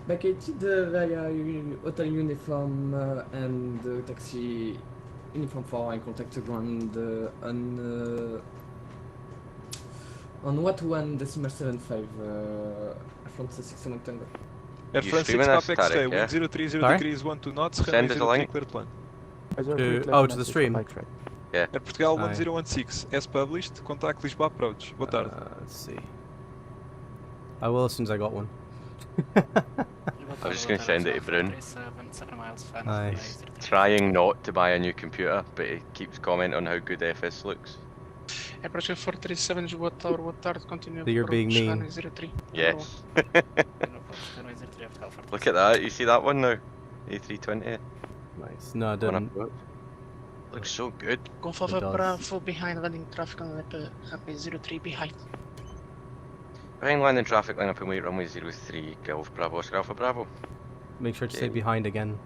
Vacated via Hotel Uniform and Taxi Uniform 4 and contact ground on 121.75 front 61 Tango. Air France 6 Papex stay, wind 030 degrees 12 knots, runway 03 clear to land. To the stream? Air Portugal 1016, as published, contact Lisboa approach. Boa tarde. Let's see. I will as soon as I got one. I was just going to send it to Brun. Nice. He's trying not to buy a new computer, but he keeps commenting on how good FS looks. Approach 437, Lisboa Tower, boa tarde, continue. You're being mean. Yes. Look at that, you see that one now? A320. Nice. No, I didn't. Looks so good. Golf Alpha Bravo behind landing traffic on runway 03 behind. Behind landing traffic, line up and wait, runway 03, Golf Bravo, Oscar Alpha Bravo. Make sure to say behind again.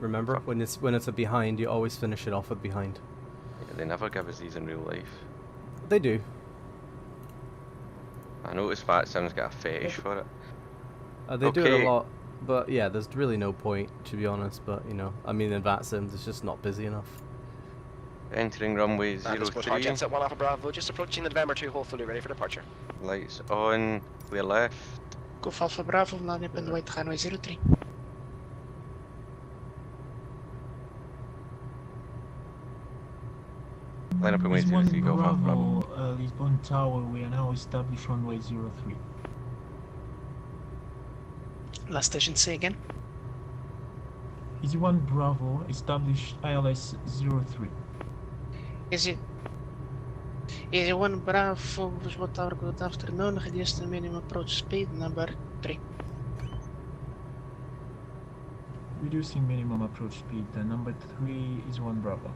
Remember, when it's a behind, you always finish it off with behind. Yeah, they never give us these in real life. They do. I noticed Fat Sim's got a fetish for it. They do it a lot, but yeah, there's really no point, to be honest. But you know, I mean, in VAT Sims, it's just not busy enough. Entering runway 03. Jets at 1 Alpha Bravo, just approaching the November 2 hole, fully ready for departure. Lights on, clear left. Golf Alpha Bravo, landing up and wait, runway 03. Line up and wait 03, Golf Alpha Bravo. Lisbon Tower, we are now established runway 03. Last station, say again. Easy 1 Bravo, established ILS 03. Easy 1 Bravo, Lisboa Tower, good afternoon, reduce the minimum approach speed, number 3. Reducing minimum approach speed, number 3 is 1 Bravo.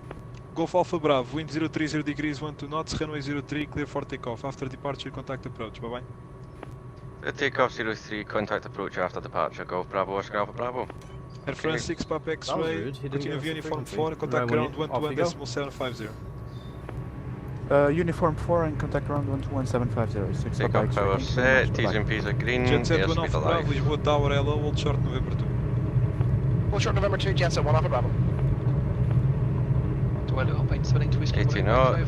Golf Alpha Bravo, wind 030 degrees 12 knots, runway 03, clear for takeoff. After departure, contact approach. Bye bye. Takeoff 03, contact approach after departure. Golf Bravo, Oscar Alpha Bravo. Air France 6 Papa X-ray, continue via Uniform 4, contact ground 121.750. Uniform 4 and contact ground 121.750. Takeoff power set, T's and P's are green, Jet set 1 airspeed Alpha alive. Bravo, Lisboa Tower, hello, hold short November 2. Hold short November 2, Jets at 1 Alpha Bravo. 80 knots.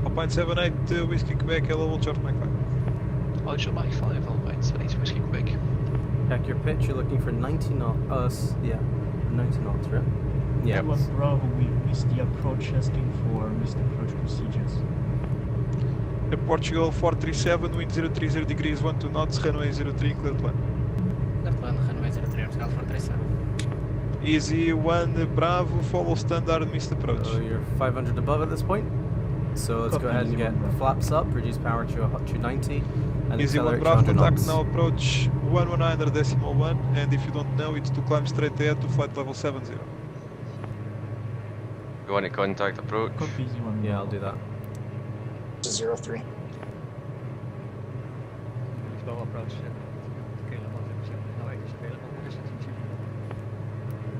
Alpine 78, Whiskey Quebec, hello, hold short Mach 5. Hold short Mach 5, Alpine 78, Whiskey Quebec. Check your pitch, you're looking for 90 knots. Yeah, 90 knots, right? Yeah. 1 Bravo, we missed the approach, asking for missed approach procedures. Air Portugal 437, wind 030 degrees 12 knots, runway 03, clear to land. Left one, runway 03, Portugal 437. Easy 1 Bravo, follow standard missed approach. So you're 500 above at this point. So let's go ahead and get flaps up, reduce power to 290, and Easy 1 accelerate Bravo, 200 contact knots. now approach 119.1, and if you don't know, it's to climb straight ahead to flight level 70. You want to contact approach? Copy, Easy 1 Yeah, I'll do that. 03. Slow approach.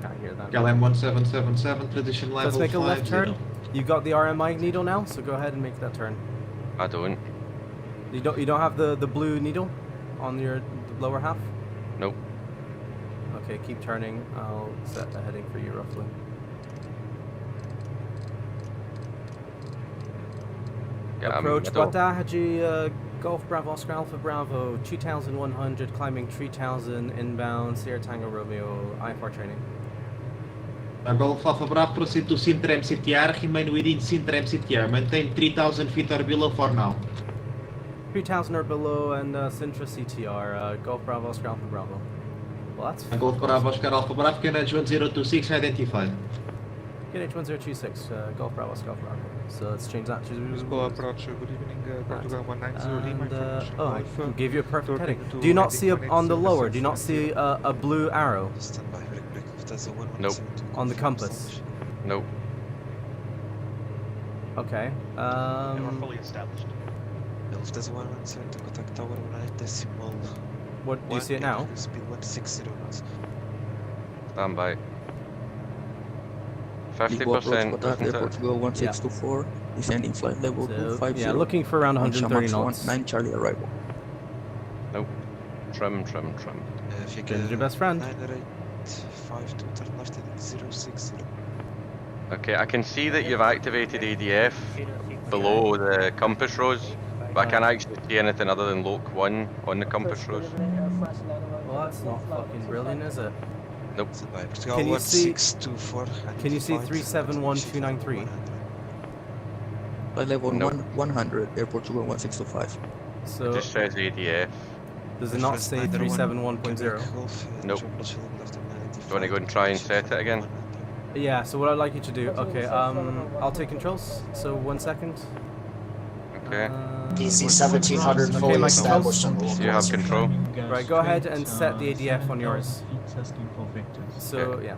Can't hear that. LM 1777, transition level Let's make a left 50. turn. You got the RMI needle now, so go ahead and make that turn. I don't. You don't have the blue needle on your lower half? Nope. Okay, keep turning. I'll set the heading for you roughly. Yeah, Approach Bata Haji Golf Bravo Oscar Alpha Bravo 2100 climbing 3000 inbound Sierra Tango Romeo IFR Training. Golf Alpha Bravo, proceed to Sintra MCTR, remain within Sintra MCTR, maintain 3000 feet or below for now. 3000 or below and Sintra CTR, Golf Bravo Oscar Alpha Bravo. Well, that's Golf Bravo Oscar Alpha Bravo, KNH 1026 identified. KNH 1026, Golf Bravo Oscar Alpha Bravo. So let's change that to... Lisboa approach, good evening, Portugal 190 Lima. Oh, I gave you a perfect heading. Do you not see on the lower, do you not see a blue arrow? Nope. On the compass? Nope. Okay. We're fully established. What, do you see it now? Stand by. 50%. Portugal 1624, descending flight level 250. Yeah, looking for around 130 knots. 9 Charlie arrival. Nope. Trim. If you This is your best friend. 985 to turn left heading 060. Okay, I can see that you've activated ADF below the compass rose, but I can't actually see anything other than Loc 1 on the compass rose. Well, that's not fucking brilliant, is it? Nope. Can you see? 1624. Can you see 371293? Flight level No. 100, Air Portugal 1625. It So just says ADF. does it not say 371.0? Nope. Do you want to go and try and set it again? Yeah. So what I'd like you to do. Okay. I'll take controls. So 1 second. Okay. DC 1700 Okay, fully my established on the You have control. Right, go ahead and set the ADF on yours. It's asking for vectors. So yeah.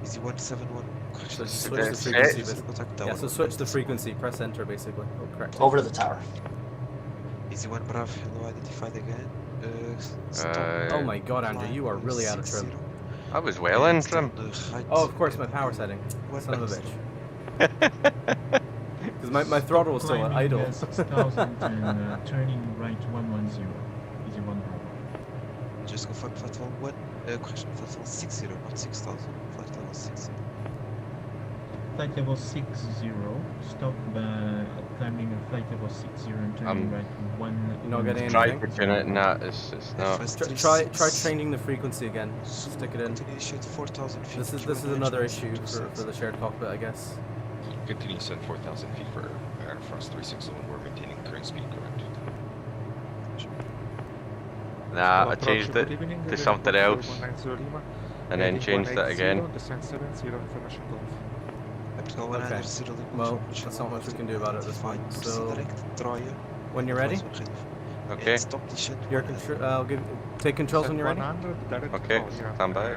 Easy 171. So Is switch it the frequency. set? Yeah. So switch the frequency. Press enter basically. Oh, correct. Over to the tower. Easy 1 Bravo, hello, identified again. Oh my god, Andrew, you are really out of trim. I was well in trim. Oh, of course, my power setting. Son of a bitch. Because my throttle was still Climbing, idle. 6000 and turning right 110. Easy 1 Bravo. Just confirm flight level 1. Question flight level 60, not 6000. Flight level 60. Flight level 60, stop climbing flight level 60 and turning right 1. You're not getting Try anything? putting it in that, it's not. Try changing the frequency again. Stick it in. Continue shoot 4000 feet. This is another issue for the shared cockpit, I guess. Continue set 4,000 feet for Air France 361. We're maintaining current speed, correct? Nah, I changed it to something else and then changed it again. Okay. Well, that's not much we can do about it at this point. So when you're ready, Okay. your take controls when you're ready. Okay, stand by.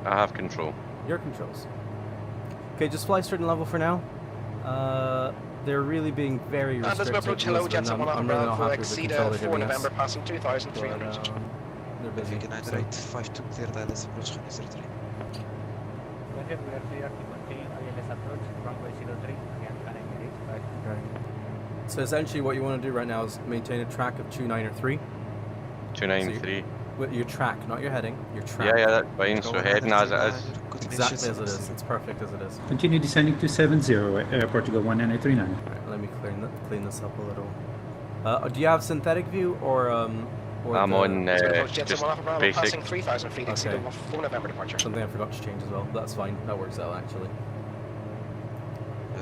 I have control. Your controls. Okay, just fly certain level for now. They're really being very And as we restrictive. approach hello, Lisbon. Jensen 1 I'm really not Bravo, happy with the exceed control they're 4 giving us. November, passing But, 2300. they're busy. If you can So- iterate 52 clear dial approach runway 03. Okay. So essentially what you want to do right now is maintain a track of 293. 293. With your track, not your heading, your track. Yeah, that's fine. So heading as it is. Exactly as it is. It's perfect as it is. Continue descending to 70, Portugal 1939. Right, let me clean this up a little. Do you have synthetic view or I'm on Jensen just 1 Bravo, basic. passing 3000 feet, exceed Okay. 4 November departure. something I forgot to change as well? That's fine. That works out actually.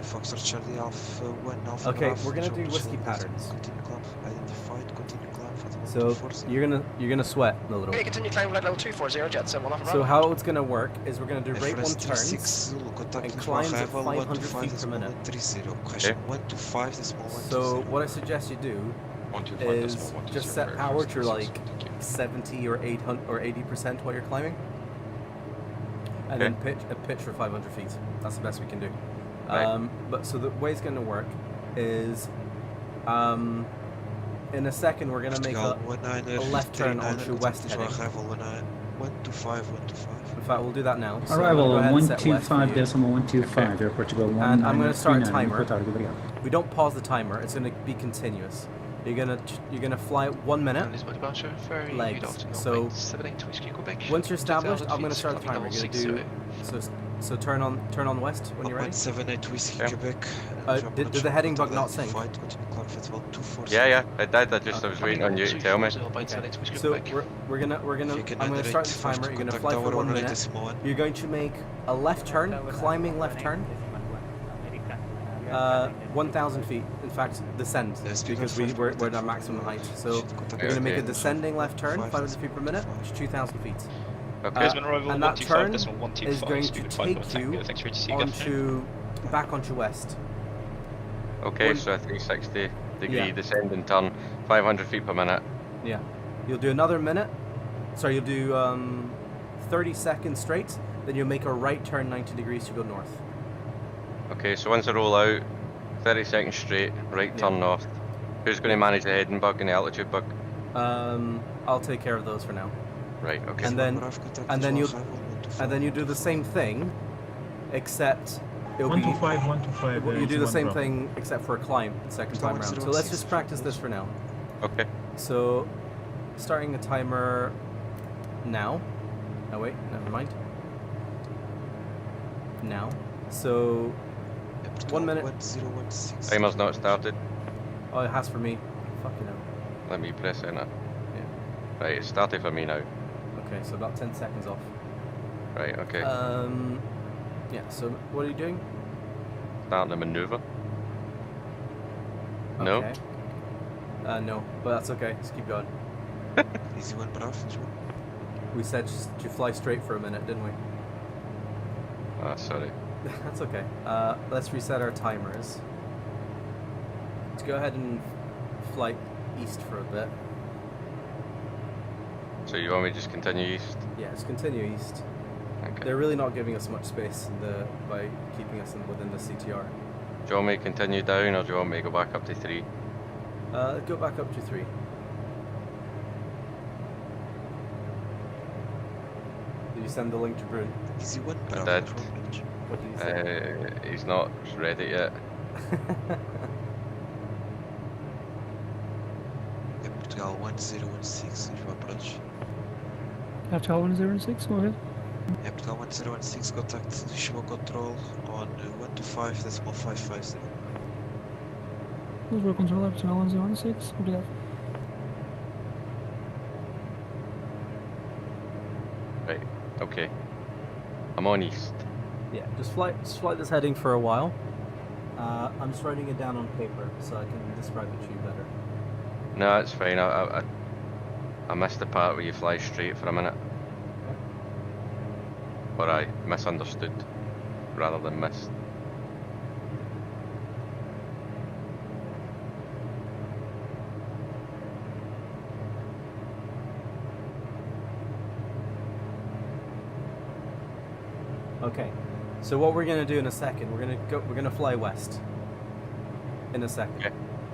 Foxtrot Charlie Alpha 1 Alpha. Okay, Bravo, we're gonna Joe do whiskey Patrol, patterns. Continue climb, identified, continue climb, flight level So 240. you're gonna sweat a little. Okay, continue climb flight level 240, Jetson 1 Bravo. So how it's gonna work is we're gonna do rate 1 FRS turns 36 Zulu, contact and with climbs at arrival, 500 125 feet per decimal minute. 130. Question 125 decimal 120. So what I suggest you do 125 is decimal 120 just set for power Air to France like 361. Thank you. 70 or 800 or 80% while you're climbing, and then pitch for 500 feet. That's the best we can do. Right. But so the way it's going to work is, in a second we're going to make a left turn onto west heading. Arrival 125, 125. In fact, we'll do that now. So Arrival I'm gonna go ahead and set west for 125.125, Air Portugal 1939. And I'm gonna start a timer. Portugal, obrigado. We don't pause the timer. It's going to be continuous. You're gonna fly 1 minute. Legs. So once you're established, I'm gonna start the timer. You're gonna do so turn on west when you're ready. 178 Whiskey Quebec. Did the heading bug not sync? Yeah, it did. I was waiting on you to tell me. So I'm gonna start the timer. You're gonna fly for 1 minute. You're going to make a left turn, climbing left turn. 1,000 feet. In fact, descend because we're at our maximum height. So we're going to make a descending left turn, 500 feet per minute, which is 2,000 feet. Okay. And that turn is going to take you back onto west. Okay, so a 360 degree descending turn, 500 feet per minute. Yeah. You'll do another minute. Sorry, you'll do 30 seconds straight. Then you'll make a right turn 90 degrees to go north. Okay, so once I roll out, 30 seconds straight, right turn north. Who's going to manage the heading bug and the altitude bug? I'll take care of those for now. Right. Okay. And then you do the same thing, except it'll 125, 125. you do the same thing except for a climb the second time around. So let's just practice this for now. Okay. So, starting the timer now. Oh wait, never mind. Now. So, 1 minute. 1016. Timer's not started. Oh, it has for me. Fucking hell. Let me press enter. Yeah. Right, it's started for me now. Okay, so about 10 seconds off. Right, okay. Yeah, so what are you doing? Starting the maneuver. No? Okay. No, but that's okay. Just keep going. Easy one, brav. We said just to fly straight for a minute, didn't we? Ah, sorry. That's okay. Let's reset our timers. Let's go ahead and fly east for a bit. So you want me to just continue east? Yeah, just continue east. Okay. They're really not giving us much space by keeping us within the CTR. Do you want me to continue down, or do you want me to go back up to 3? Go back up to 3. Did you send the link to Brune? Easy one, I brav. did. What did he say? He's not read it yet. Portugal 1016 if you approach. Portugal 106, go ahead. Portugal 1016, contact Lisboa control on 125.550. Lisboa control, Portugal 106, obrigado. Right, okay. I'm on east. Yeah, just fly this heading for a while. I'm just writing it down on paper so I can describe it to you better. No, it's fine. I missed the part where you fly straight for a minute. Or I misunderstood rather than missed. Okay, so what we're gonna do in a second, we're gonna fly west. In a second. Okay.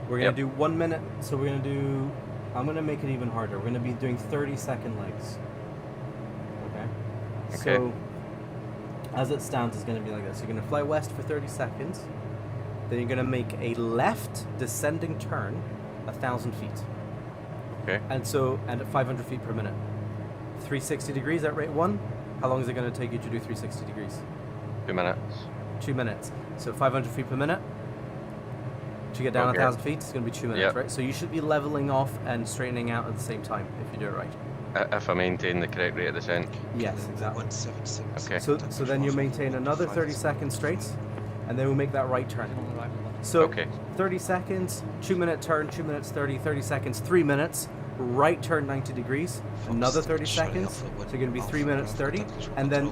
We're gonna do 1 minute. So we're gonna do. I'm gonna make it even harder. We're gonna be doing 30-second legs. Okay. Okay. So as it stands, it's gonna be like this. You're gonna fly west for 30 seconds. Then you're gonna make a left descending turn, 1,000 feet. Okay. And at 500 feet per minute. 360 degrees at rate 1. How long is it going to take you to do 360 degrees? 2 minutes. 2 minutes. So 500 feet per minute. To get down 1,000 feet, it's going to be 2 minutes, right? So you should be leveling off and straightening out at the same time if you do it right. If I maintain the correct rate of descent. Yes, exactly. 176. Okay. So then you maintain another 30 seconds straight, and then we'll make that right turn. So 30 seconds, 2 minute turn, 2 minutes 30, 30 seconds, 3 minutes. Right turn 90 degrees, another 30 seconds, so you're going to be 3 minutes 30, and then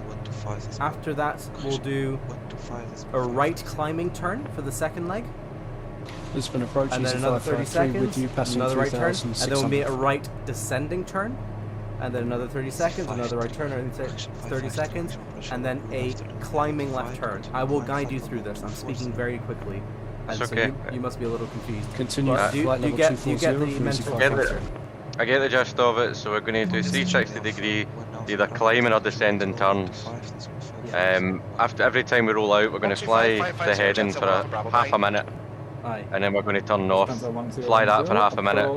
after that we'll do a right climbing turn for the second leg, Lisbon approach, and then another 30 seconds, another right turn, and then we'll be a right descending turn, and then another 30 seconds, another right turn, 30 seconds, and then a climbing left turn. I will guide you through this. I'm speaking very quickly. That's so okay. you must be a little confused. Continue Do you get the mental picture? I get the gist of it, so we're going to do 360 degree, either climbing or descending turns. After every time we roll out, we're going to fly the heading for half a minute, and then we're going to turn north, fly that for half a minute,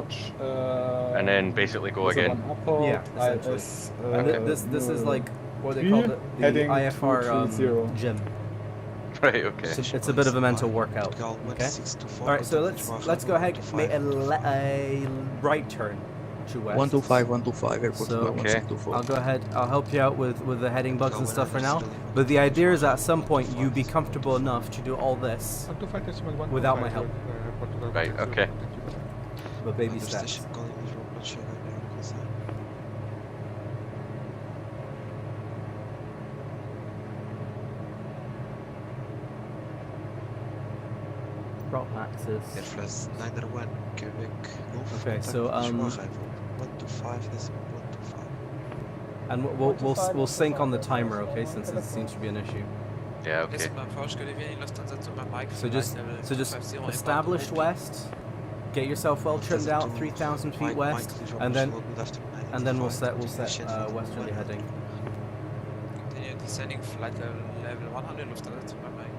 and then basically go again. Yeah, essentially. And this is like what they call the IFR gym. Right. Okay. So it's a bit of a mental workout. Okay. All right. So let's go ahead and make a right turn to west. 125, airport. So, okay. I'll go ahead. I'll help you out with the heading bugs and stuff for now. But the idea is at some point you be comfortable enough to do all this without my help. Right. Okay. But baby steps. Prop axis. Okay, so 125 is 125. And we'll sync on the timer, okay? Since it seems to be an issue. Yeah. Okay. So just establish west. Get yourself well trimmed out, 3,000 feet west, and then we'll set westerly heading. Continue descending flight level 100 Lufthansa bei Mike.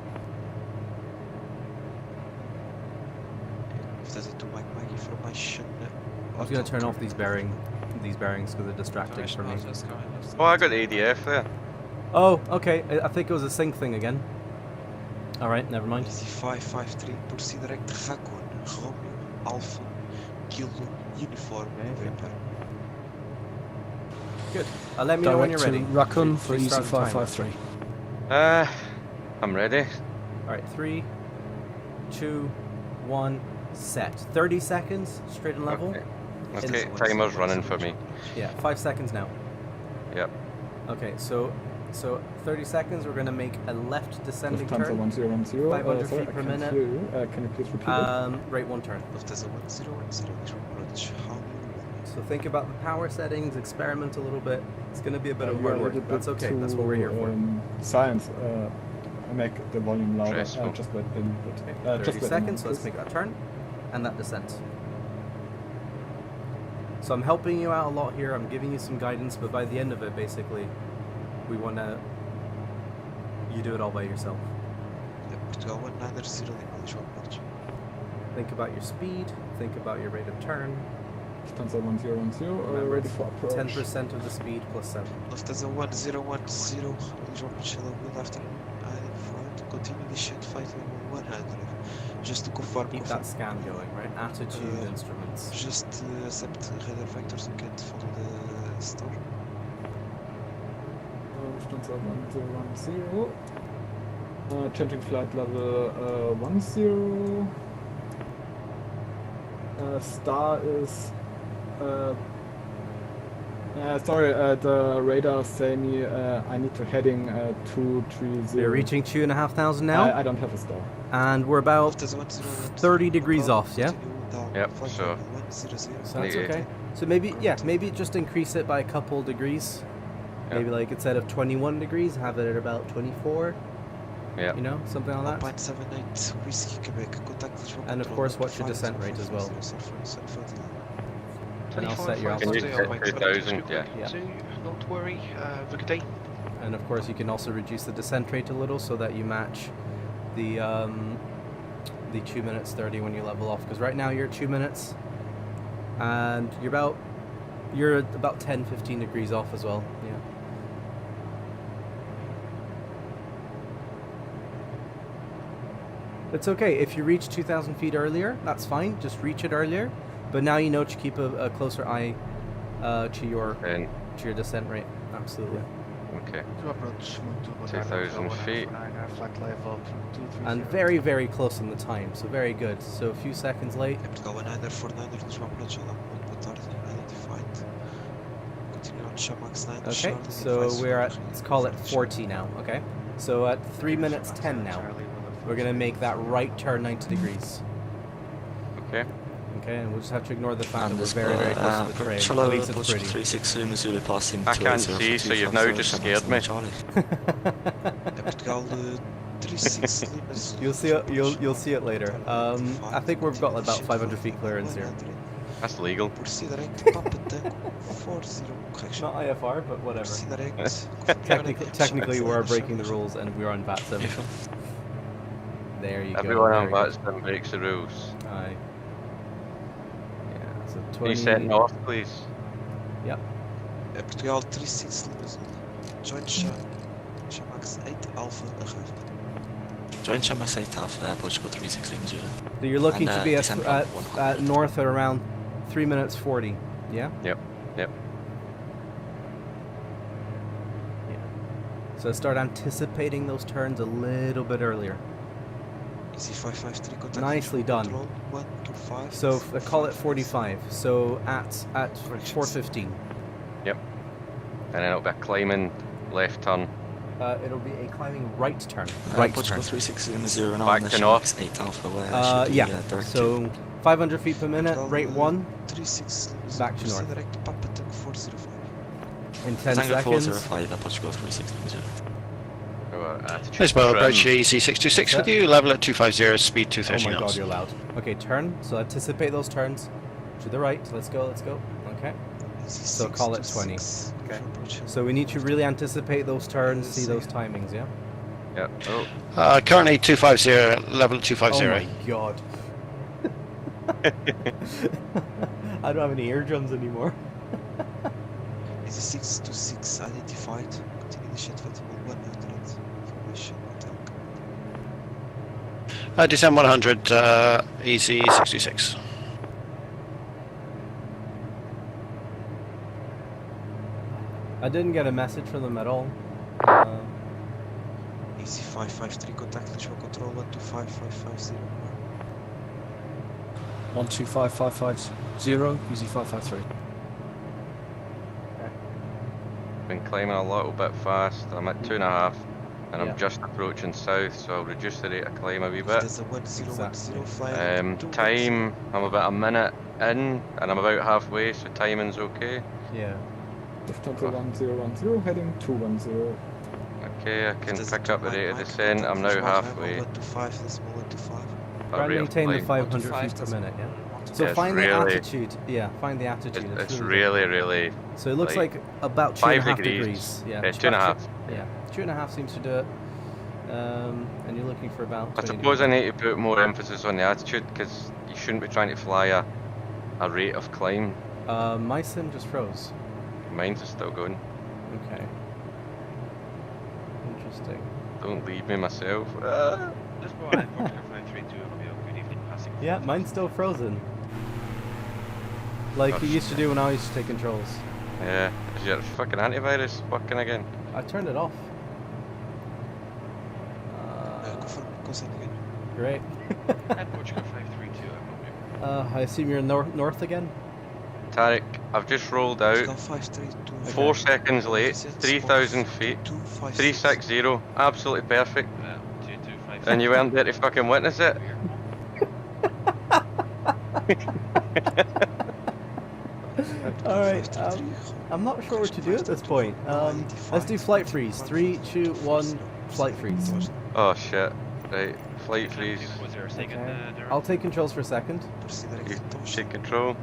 Lufthansa to Mike Mikey formation I was going to turn off these bearings because they're distracting for me. Oh, I got the ADF there. Oh, okay. I think it was a sync thing again. Alright, never mind. Easy 553, proceed direct Raccoon, Romeo, Alpha, Kilo, Uniform, November. Good. Let me know when you're ready. Raccoon for easy start the timer. 553. I'm ready. Alright, 3, 2, 1, set. 30 seconds, straight and level. Okay, timer's running for me. Yeah, 5 seconds now. Yep. Okay, so 30 seconds, we're going to make a left descending turn. Lufthansa 1010. 500 Sorry, feet per I can't minute. hear you. Can you please repeat it? Rate 1 turn. Lufthansa 1010, approach, how So think about the power settings, experiment a little bit. It's going to be a bit of You are hard a work. little That's bit okay, too, that's what we're here for. Science, make the volume louder. Stressful. Just wait a bit. 30 just wait a seconds, so moment, let's make that turn. And that descent. So I'm helping you out a lot here, I'm giving you some guidance, but by the end of it, basically, we want to... You do it all by yourself. Portugal 190, approach. Think about your speed, think about your rate of turn. Lufthansa 1010, Remember, ready it's for approach. 10% of the speed plus 7. Lufthansa 1010, approach, wind after front, continue the shoot, fight level 100. Just to confirm. Keep that scan going, right? Attitude, instruments. Just accept radar vectors and can't follow the store. Lufthansa 1010. Changing flight level 10. Star is... sorry, the radar say me I need to heading 230. You're reaching 2,500 now? I don't have a star. And we're about 30 degrees off, yeah? Yep, so... So that's okay. So maybe just increase it by a couple degrees. Yep. Maybe like instead of 21 degrees, have it at about 24. Yeah. You know, something like that. 1.78 Whiskey Quebec, contact Lisboa. And of course, what's your descent rate as well? And I'll set your Can you altitude. set 2,000? Yeah. Don't worry, good day. And of course, you can also reduce the descent rate a little so that you match the 2 minutes 30 when you level off. Because right now you're at 2 minutes, and you're about 10-15 degrees off as well. Yeah. It's okay if you reach 2,000 feet earlier. That's fine. Just reach it earlier. But now you know to keep a closer eye to your descent rate. Absolutely. Okay. 2,000 feet. And very, very close on the time. So very good. So a few seconds late. Okay. So we're at, let's call it 40 now. Okay. So at 3 minutes 10 now. We're going to make that right turn 90 degrees. Okay. Okay, and we'll just have to ignore the fact that we're very, very close to the train. At least it's pretty. I can't see, so you've now just scared me. You'll see it later. I think we've got about 500 feet clearance here. That's legal. Not IFR, but whatever. Technically, we're breaking the rules, and we're on VAT 7. There you go. Everyone on VAT 7 breaks the rules. Aye. Yeah, so 20... Can you set north, please? Yep. Portugal 36 Join Shamax 8 Alpha arrived. Join Shamax 8 Alpha, Portugal 36 So you're looking to be at north at around 3 minutes 40, yeah? Yep. Yeah. So start anticipating those turns a little bit earlier. Easy 553 contact. Nicely done. So call it 45. So at 4:15. Yep. And then it'll be a climbing left turn. It'll be a climbing right turn. Portugal 36 back to north. 8 Alpha. Yeah. So 500 feet per minute, rate 1. Back to north. In 10 seconds. 405, Portugal 36 Lisboa approach easy 626 with you, level at 250, speed 230 knots. Oh my god, knots. you're loud. Okay, turn. So anticipate those turns. To the right. Let's go. Okay. So call it 20. Okay. So we need to really anticipate those turns, see those timings, yeah? Yep. Oh. Currently 250, level at 250. Oh my god. I don't have any eardrums anymore. Is a 626 identified? Continue the shit with 100. Information hotel. Descend 100, easy 66. I didn't get a message from them at all. Easy 553, contact visual control 125550. 125550, easy 553. Been climbing a little bit fast. I'm at 2.5, and I'm just approaching south, so I'll reduce the rate of climb a wee bit. There's a 1010 flying. Time, I'm about a minute in, and I'm about halfway, so timing's okay. Yeah. Lufthansa 1010, heading 210. Okay, I can pick up the rate of descent. I'm now halfway. Try and maintain the 500 feet per minute, yeah? So find the altitude. Yeah, find the altitude. It's really. So it looks like about 2.5 degrees. Yeah, 2.5. Yeah, 2.5 seems to do it. And you're looking for about. I suppose I need to put more emphasis on the altitude because you shouldn't be trying to fly a rate of climb. My sim just froze. Mine's is still going. Okay. Interesting. Don't leave me myself. Yeah, mine's still frozen. Like it used to do when I used to take controls. Yeah, is your fucking antivirus working again? I turned it off. Great. I assume you're north again? Tarek, I've just rolled out. 4 seconds late, 3,000 feet, 360, absolutely perfect. And you weren't there to fucking witness it? Alright, I'm not sure what to do at this point. Let's do flight freeze. 3, 2, 1, flight freeze. Oh shit. Right, flight freeze. Okay. I'll take controls for a second. You take control.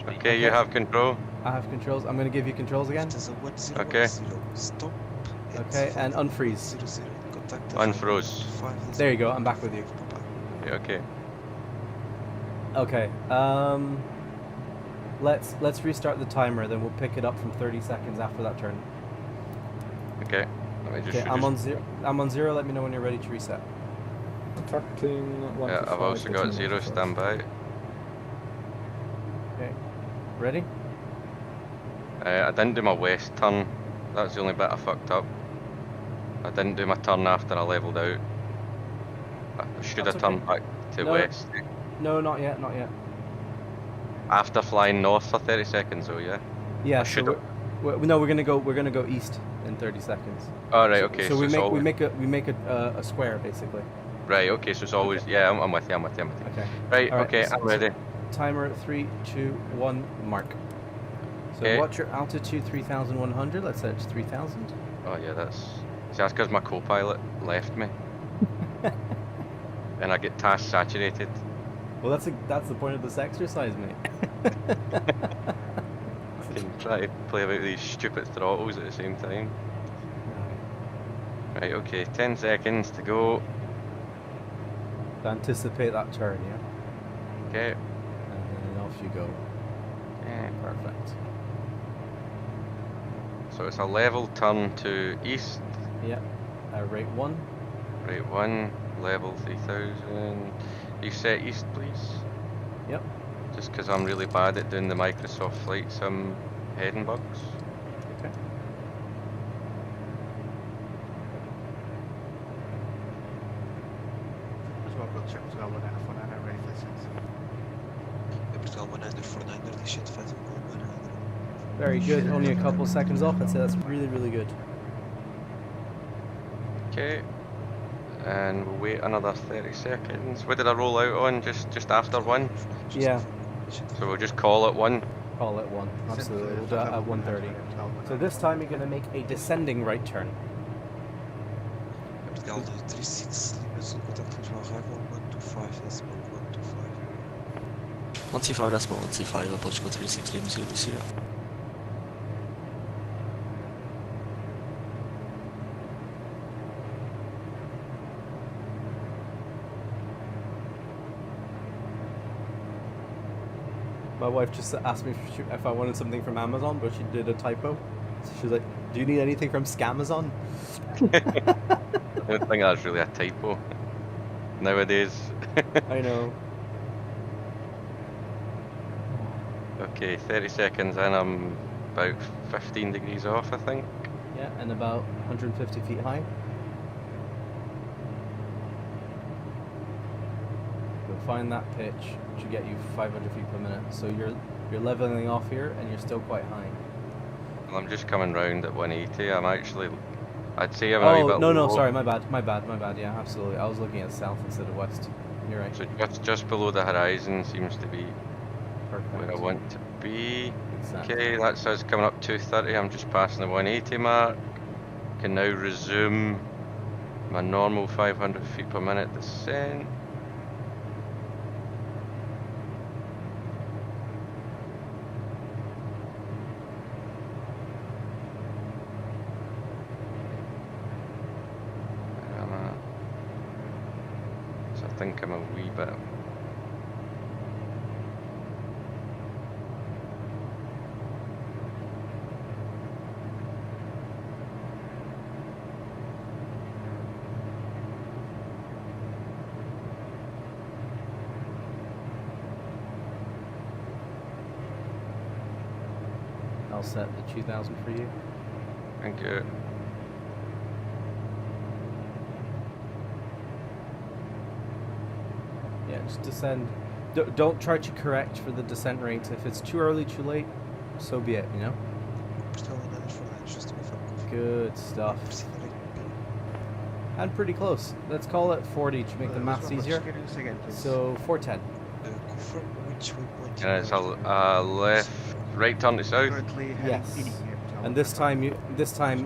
Okay, you have control. I have controls. I'm going to give you controls again. Okay. Okay, and unfreeze. Unfroze. There you go, I'm back with you. Okay. Okay, let's restart the timer, then we'll pick it up from 30 seconds after that turn. Okay. Let me just I'm on zero, let me know when you're ready to reset. Contacting 125. Yeah, I've also got 0 standby. Okay. Ready? I didn't do my west turn. That's the only bit I fucked up. I didn't do my turn after I levelled out. I should have turned back to west. No, not yet, not yet. After flying north for 30 seconds, though, yeah. Yeah. So we're gonna go east in 30 seconds. Oh right, okay. So we make a square basically. Right. Okay. So it's always I'm with you. Okay. Right. Okay. I'm ready. Timer 3, 2, 1, mark. So what's your altitude? 3,100. Let's say it's 3,000. Oh yeah, that's because my co-pilot left me, and I get task saturated. Well, that's the point of this exercise, mate. I can try to play about these stupid throttles at the same time. Right, okay, 10 seconds to go. To anticipate that turn, yeah? Okay. And then off you go. Okay. Perfect. So it's a level turn to east. Yeah. Rate 1. Rate 1, level 3000. You set east, please? Yep. Just because I'm really bad at doing the Microsoft Flight Sim heading bugs. Okay. Portugal 100 ready for license. Portugal 100 for 900 shit 100. Very good. Only a couple seconds off. I'd say that's really, really good. Okay. And we'll wait another 30 seconds. What did I roll out on? Just after 1? Yeah. So we'll just call it 1? Call it 1. Absolutely. We'll do it at 1:30. So this time you're going to make a descending right turn. Portugal 36, contact visual arrival 125, that's 125. 125, that's 125, Portugal 36, leaving 020. My wife just asked me if I wanted something from Amazon, but she did a typo. So she's like, "Do you need anything from Scamazon?" I don't think that's really a typo nowadays. I know. Okay, 30 seconds in, I'm about 15 degrees off, I think. Yeah, and about 150 feet high. You'll find that pitch to get you 500 feet per minute. So you're leveling off here, and you're still quite high. Well, I'm just coming round at 180. I'd say I'm a wee bit no, low. sorry, my bad. Yeah, absolutely. I was looking at south instead of west. You're right. So just below the horizon seems to be perfect. Where I want to be. Exactly. Okay, that's us coming up 230. I'm just passing the 180 mark. Can now resume my normal 500 feet per minute descent. Where am I? So I think I'm a wee bit. I'll set the 2000 for you. Thank you. Yeah, just descend. Don't try to correct for the descent rate. If it's too early, too late, so be it, you know? Good stuff. And pretty close. Let's call it 40 to make the maths easier. So 410. And it's a left, right turn to south. Yes. And this time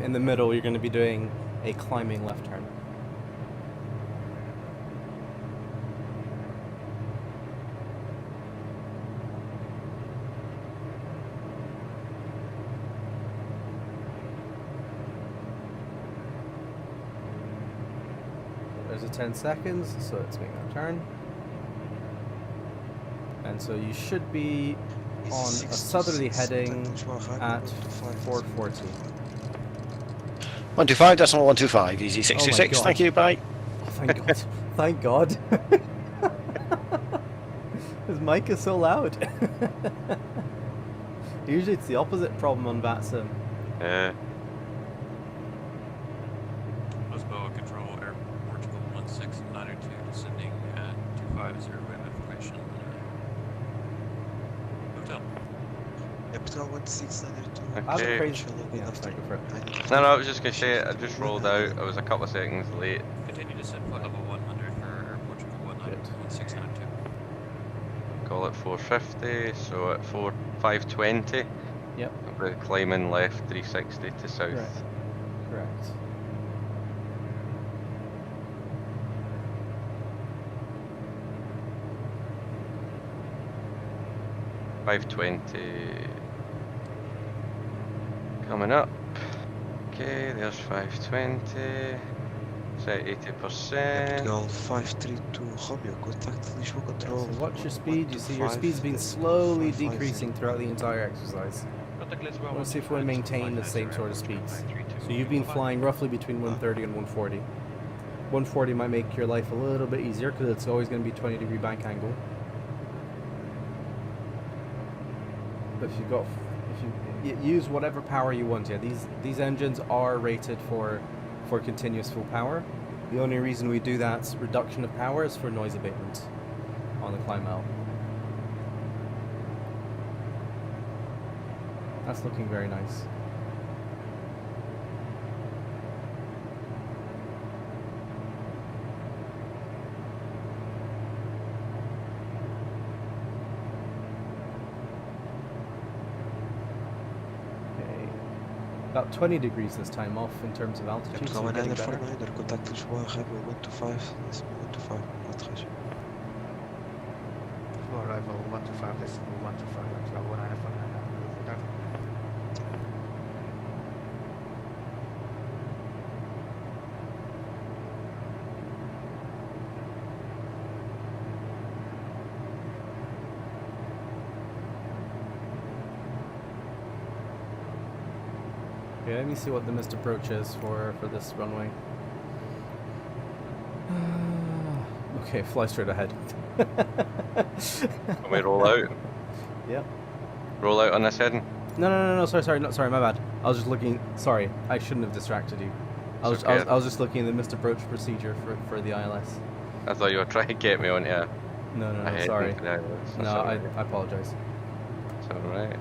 in the middle, you're going to be doing a climbing left turn. There's a 10 seconds, so let's make that turn. And so you should be on a southerly heading at 440. 125, decimal 125, easy 626, thank you, bye. Oh, thank God. Thank God. His mic is so loud. Usually it's the opposite problem on VATSIM. Lisboa Control, Air Portugal 1692, descending at 250 with information. Hotel. Portugal 1692. Okay. No, I was just going to say, I just rolled out. I was a couple of seconds late. Continue descent flight level 100 for Air Portugal 1692. Call it 450, so at 520. Yep. We're climbing left 360 to south. Correct. .520 coming up. Okay, there's 520. Set 80%. Portugal 532 Romeo, contact Lisboa Control. So watch your speed. You see your speed's been slowly decreasing throughout the entire exercise. Let's see if we maintain the same sort of speeds. So you've been flying roughly between 130 and 140. 140 might make your life a little bit easier because it's always going to be 20-degree bank angle. But if you use whatever power you want here. These engines are rated for continuous full power. The only reason we do that reduction of power is for noise abatement on the climb out. That's looking very nice. About 20 degrees this time off in terms of altitude, so we're getting better. Contact Lisboa, Rebel 125, decimal 125, atterrage. Lisboa arrival 125, decimal 125, Portugal 195. Okay, let me see what the missed approach is for this runway. Okay, fly straight ahead. Can we roll out? Yep. Roll out on this heading? No, sorry, my bad. I was just looking, sorry, I shouldn't have distracted you. I was just looking at the missed approach procedure for the ILS. I thought you were trying to get me on here. No, sorry. No, I apologize. It's alright.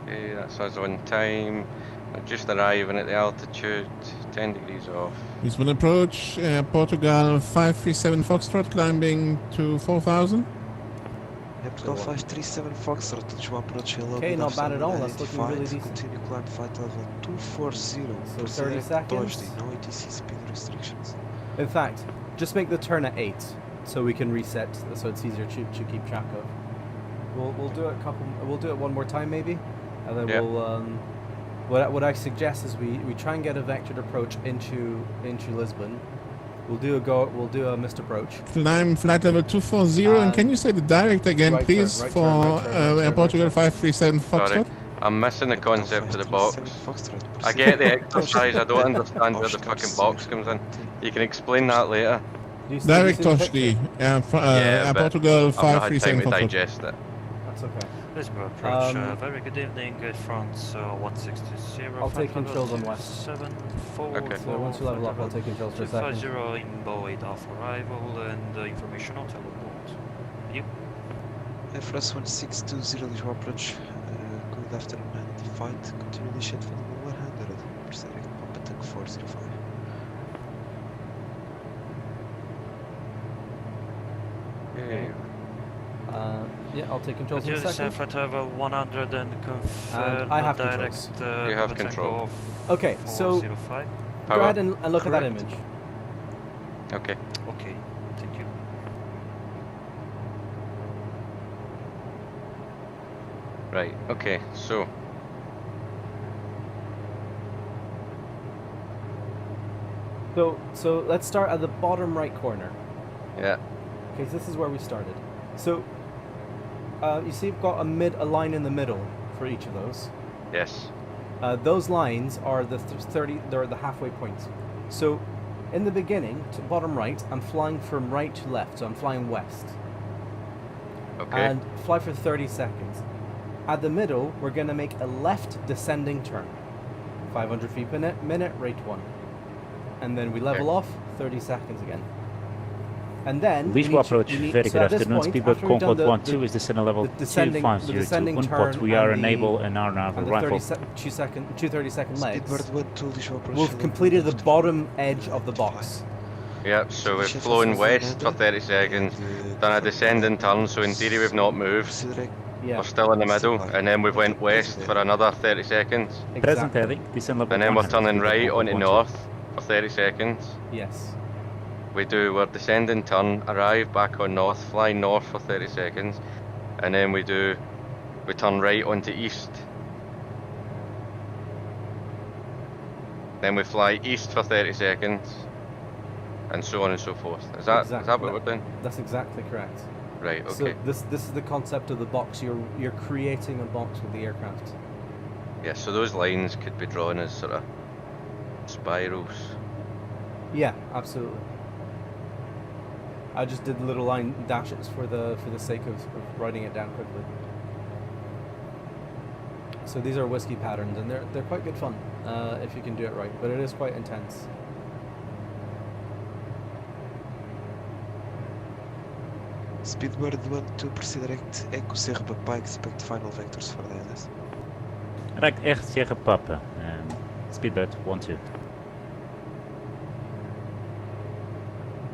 Okay, that's us on time. We're just arriving at the altitude, 10 degrees off. Lisbon approach, Portugal 537 Foxtrot, climbing to 4,000. Portugal 537 Foxtrot, Lisboa approach, hello. Okay, not bad at all, that's looking really decent. Continue climb flight level 240. So 30 seconds. No ATC speed restrictions. In fact, just make the turn at 8, so we can reset, so it's easier to keep track of. We'll do it we'll do it one more time maybe, and then we'll what I suggest is we try and get a vectored approach into Lisbon. We'll do a missed approach. Climb flight level 240, and can you say the direct again, please, for Portugal 537 Foxtrot? Sorry, I'm missing the concept of the box. I get the exercise, I don't understand where the fucking box comes in. You can explain that later. Direct Toshdi, Portugal 537 I've not had time to Foxtrot. digest it. That's okay. Lisbon approach, very good evening, France 160. I'll take controls on west. 74. Okay. So once you level up, I'll take controls for a second. 250 in Boeing off arrival and information hotel on board. You? France 1620 Lisboa approach, good afternoon and fight, continue initiate for level 100, proceeding pump attack 405. Okay. Yeah, I'll take controls in a second. Flight level 100 and confirm I have direct. You have control. Okay, so go ahead and look at that image. Okay. Okay, thank you. Right, okay, so. So let's start at the bottom right corner. Yeah. Okay, so this is where we started. So you see we've got a line in the middle for each of those. Yes. Those lines are they're the halfway points. So in the beginning, to bottom right, I'm flying from right to left, so I'm flying west. Okay. And fly for 30 seconds. At the middle, we're going to make a left descending turn. 500 feet per minute, rate 1. And then we level off, 30 seconds again. And then Lisboa approach, very good afternoon. Speedboat Concord 12 is descending level 2502. Unport, we are enable and are now arrival. 230-second legs. We've completed the bottom edge of the box. Yep, so we've flown west for 30 seconds, done a descending turn, so in theory we've not moved. Yeah. We're still in the middle, and then we went west for another 30 seconds. Present heading, descend level and then we're 100, turning right onto north for 30 seconds. Yes. We're descending turn, arrive back on north, fly north for 30 seconds, and then we turn right onto east. Then we fly east for 30 seconds, and so on and so forth. Is that what we're doing? That's exactly correct. Right, okay. So this is the concept of the box. You're creating a box with the aircraft. Yeah, so those lines could be drawn as sort of spirals. Yeah, absolutely. I just did little line dashes for the sake of writing it down quickly. So these are whiskey patterns, and they're quite good fun if you can do it right, but it is quite intense. Speedbird 1-2, proceed direct Echo Sierra Papa, expect final vectors for the ILS. Direct Echo Sierra Papa, Speedbird 1-2.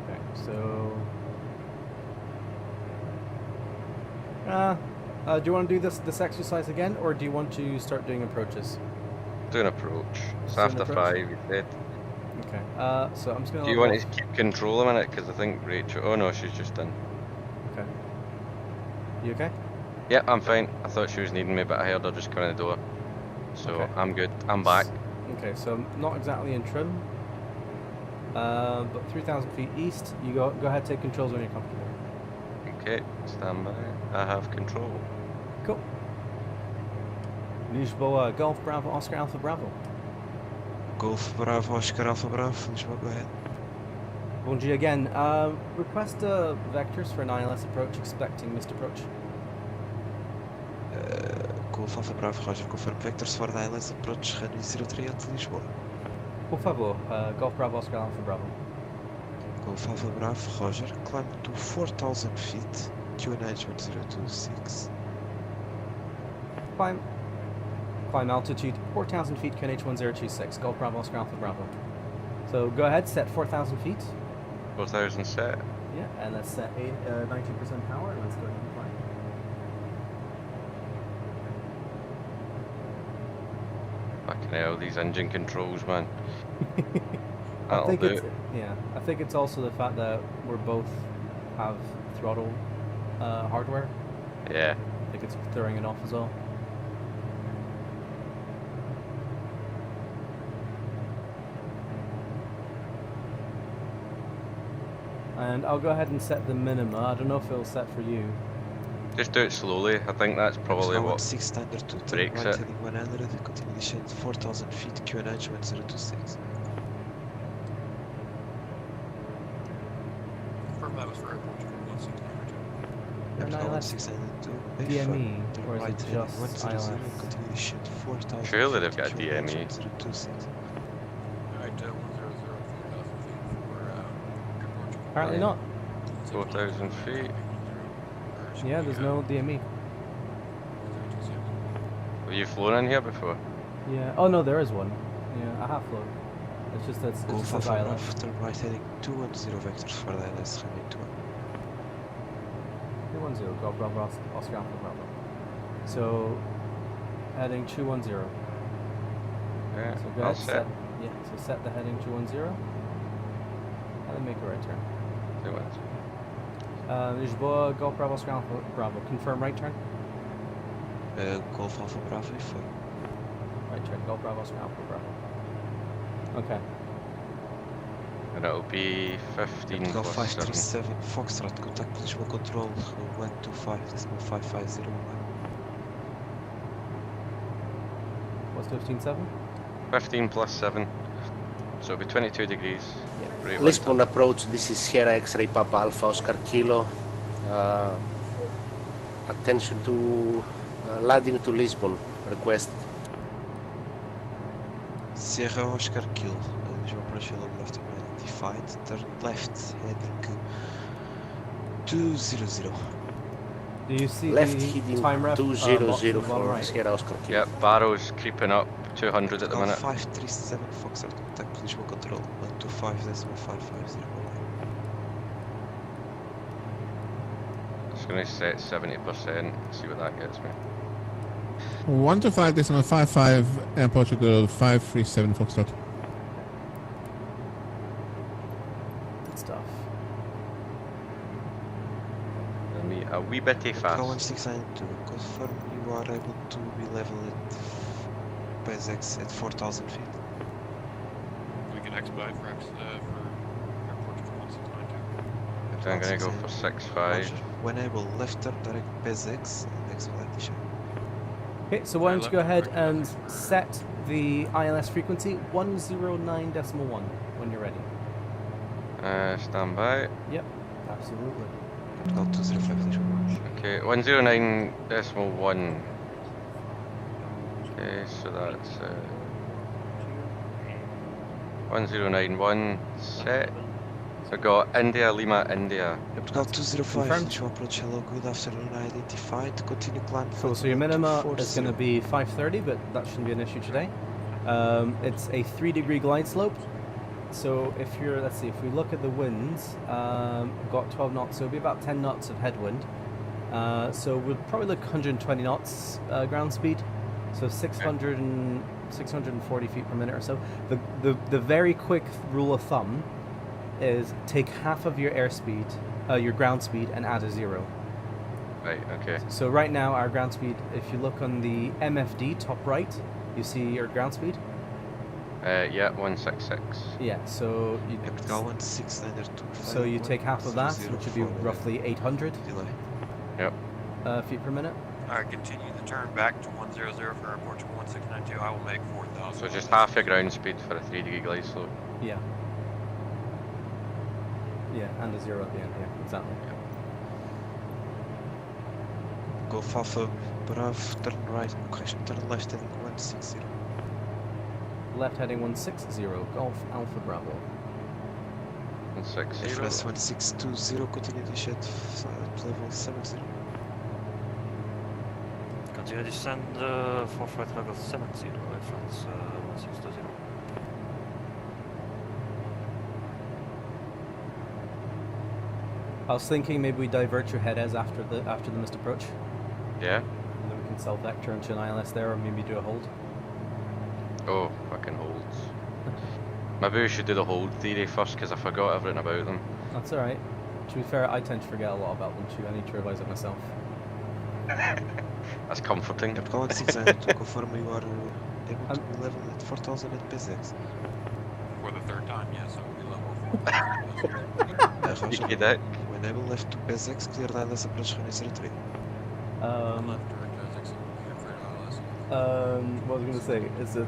Okay, so... do you want to do this exercise again, or do you want to start doing approaches? Do an approach. It's after 5, you said. Okay, so I'm just going to... Do you want to keep control a minute? Because I think Rachel... Oh no, she's just in. Okay. You okay? Yeah, I'm fine. I thought she was needing me, but I heard her just come in the door. So Okay. I'm good. I'm back. Okay, so I'm not exactly in trim. But 3,000 feet east, you go ahead, take controls when you're comfortable. Okay, stand by. I have control. Cool. Lisboa, Golf Bravo, Oscar Alpha Bravo. Golf Bravo, Oscar Alpha Bravo. Lisboa, go ahead. Bom dia again. Request vectors for an ILS approach, expecting missed approach. Golf Alpha Bravo, Roger. Confirm vectors for the ILS approach, runway 03 at Lisboa. Por favor, Golf Bravo, Oscar Alpha Bravo. Golf Alpha Bravo, Roger. Climb to 4,000 feet, QNH 1026. Climb altitude 4,000 feet, QNH 1026. Golf Bravo, Oscar Alpha Bravo. So go ahead, set 4,000 feet. 4,000 set. Yeah, and let's set 90% power. Let's go ahead and fly. Fucking hell, these engine controls, man. I think it's also the fact that we both have throttle hardware. Yeah. I think it's throwing it off as well. And I'll go ahead and set the minima. I don't know if it'll set for you. Just do it slowly. I think that's probably what 6 standard to breaks it. 100, continue descent 4,000 feet, QNH 1026. Confirm that was for airport 1602. DME, or is it just ILS? Continue descent 4,000 Surely they've got a DME. Alright, 100, 4,000 feet for airport. Apparently not. 4,000 feet. Yeah, there's no DME. Have you flown in here before? Yeah. Oh no, there is one. Yeah, I have flown. It's just that it's Golf just Alpha ILS. Bravo, right heading 210 vectors for the ILS, runway 2. 210, Golf Bravo, Oscar Alpha Bravo. So, heading 210. Yeah, So go I'll ahead, set. so set the heading 210. And then make a right turn. 210. Lisboa, Golf Bravo, Oscar Alpha Bravo. Confirm right turn. Golf Alpha Bravo, fine. Right turn, Golf Bravo, Oscar Alpha Bravo. Okay. And it'll be 15 Golf plus 7. 537, Foxtrot, contact visual control 125.550. What's 15.7? 15 plus 7. So it'll be 22 degrees. Yeah. Lisbon approach, this is Sierra X-Ray Papa Alpha Oscar Kilo. Attention to landing to Lisbon, request. Sierra Oscar Kilo, visual approach left identified, turn left heading 200. Do you see left the heading time ref? 200 for right. Sierra Oscar Kilo. Yep, barrow's creeping up 200 at the minute. 537 Foxtrot, contact visual control 125.550. Just gonna set 70%, see what that gets me. 125.55 Air Portugal 537 Foxtrot. Good stuff. A wee bit fast. 1692, confirm you are able to be level at BSX at 4,000 feet. We can expedite for airport 1692. So I'm gonna go for 6.5. When able, left turn direct BSX and expedite the shot. Okay, so why don't you go ahead and set the ILS frequency 109.1 when you're ready. Stand by. Yep, absolutely. Go 205. Okay, 109.1. Okay, so that's 1091 set. So got India, Lima, India. Portugal 205, to approach hello, good afternoon, identified, continue climb. Cool, so your minima is going to be 530, but that shouldn't be an issue today. It's a 3-degree glide slope. So if you're, let's see, if we look at the winds, got 12 knots, so it'll be about 10 knots of headwind. So we'll probably look 120 knots ground speed, so 640 feet per minute or so. The very quick rule of thumb is take half of your airspeed, your ground speed, and add a 0. Right, okay. So right now our ground speed, if you look on the MFD top right, you see your ground speed. Yeah, 166. Yeah, so you so you take half of that, which would be roughly 800 Yep. Feet per minute. Alright, continue the turn back to 100 for Portugal 1692. I will make 4,000. So just half your ground speed for a 3-degree glide slope. Yeah. Yeah, and a 0 at the end, yeah, exactly. Golf Alpha Bravo, turn right, correction, turn left heading 160. Left heading 160, Golf Alpha Bravo. 160. FRS 1620, continue to shed level 70. Continue descend for flight level 70, France 1620. I was thinking maybe we divert your head as after the missed approach. Yeah. And then we can self-deck turn to an ILS there, or maybe do a hold. Oh, fucking holds. Maybe we should do the hold theory first, because I forgot everything about them. That's alright. To be fair, I tend to forget a lot about them too. I need to revise it myself. That's comforting. Go on 6 to confirm you are able to be level at 4000 at PSX. For the third time, yes, I will be level 4. You get it. When able left to PSX, clear ILS approach runway 03. What was I going to say? Is it...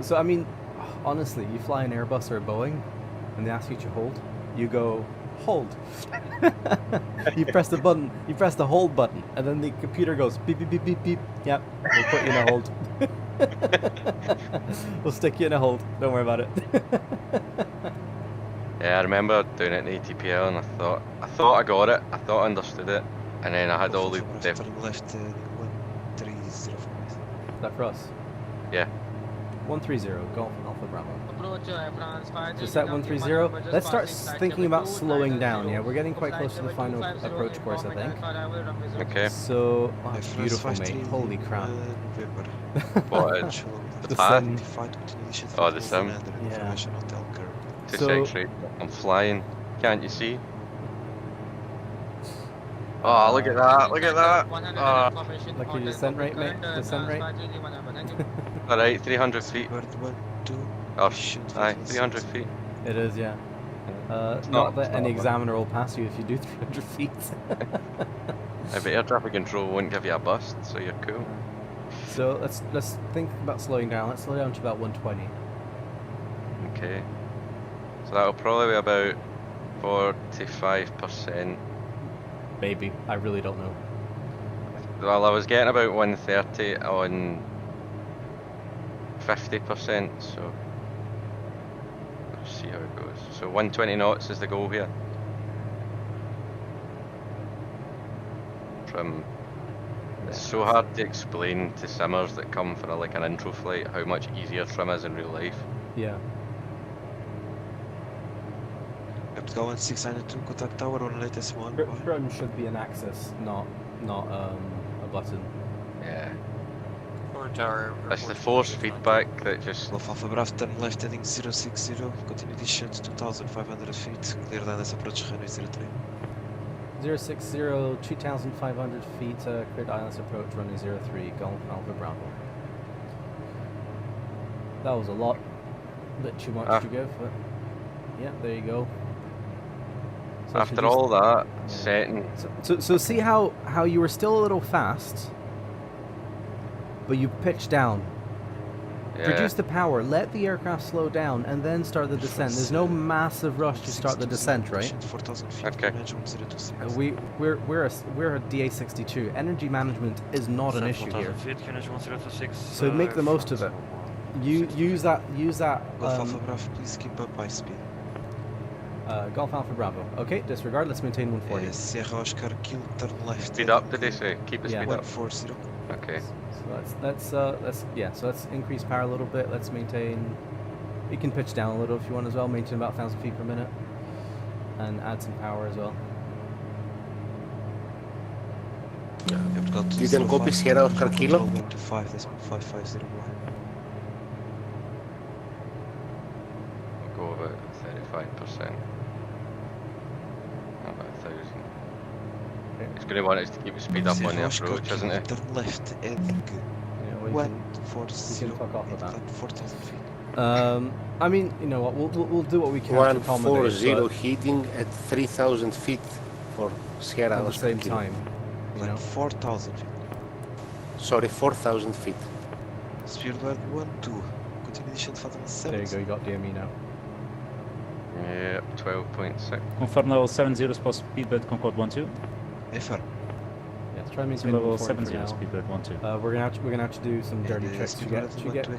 So I mean, honestly, you fly an Airbus or a Boeing, and they ask you to hold, you go, hold. You press the button, you press the hold button, and then the computer goes beep beep beep beep beep. Yep, we'll put you in a hold. We'll stick you in a hold. Don't worry about it. Yeah, I remember doing it in ATPL, and I thought I got it. I thought I understood it, and then I had all the left 130. Is that for us? Yeah. 130, Golf Alpha Bravo. So set 130. Let's start thinking about slowing down. Yeah, we're getting quite close to the final approach course, I think. Okay. So, oh, beautiful, mate. Holy crap. What? The sun. Oh, the sun. Yeah. So, I'm flying. Can't you see? Oh, look at that! Look at that! Look at your descent rate, mate. Descent rate. Alright, 300 feet. Oh, aye, 300 feet. It is, yeah. Not that any examiner will pass you if you do 300 feet. But air traffic control won't give you a bust, so you're cool. So let's think about slowing down. Let's slow down to about 120. Okay. So that'll probably be about 45%. Maybe. I really don't know. Well, I was getting about 130 on 50%, so let's see how it goes. So 120 knots is the goal here. It's so hard to explain to simmers that come for like an intro flight how much easier trim is in real life. Yeah. Go on 692, contact tower on latest one. Trim should be an axis, not a button. Yeah. Tower. It's the force feedback that just... Golf Alpha Bravo, turn left heading 060, continue descent 2500 feet, clear ILS approach runway 03. 060, 2500 feet, cleared ILS approach runway 03, Golf Alpha Bravo. That was a lot, a bit too much to give, but yeah, there you go. So after all that, setting... So see how you were still a little fast, but you pitched down. Yeah. Reduce the power, let the aircraft slow down, and then start the descent. There's no massive rush to start the descent, right? Okay. We're a DA62. Energy management is not an issue here. So make the most of it. Use that. Golf Alpha Bravo, please keep up high speed. Golf Alpha Bravo. Okay, disregard. Let's maintain 140. Sierra Oscar, kill, turn left. Speed up, did they say? Keep the speed up. 140. Okay. So let's increase power a little bit. Let's maintain. You can pitch down a little if you want as well. Maintain about 1,000 feet per minute, and add some power as well. You can copy Sierra Oscar Kilo. 5501. We'll go about 35%. About 1,000. It's going to want us to keep the speed up on the approach, isn't it? Turn left heading 140, fuck off with that. 4,000 feet. I mean, you know what? We'll do what we can to accommodate. 140 heading at 3,000 feet for Sierra at the same time. You know, 4,000 feet. Sorry, 4,000 feet. Speedbird 12. Continuation Fatima 7. There you go. You got DME now. Yep, 12.6. Confirm level 70 spot speedbird Concorde 12. IFR. Yeah, let's try and maintain level 70 speedbird 12. We're gonna have to do some dirty tricks to get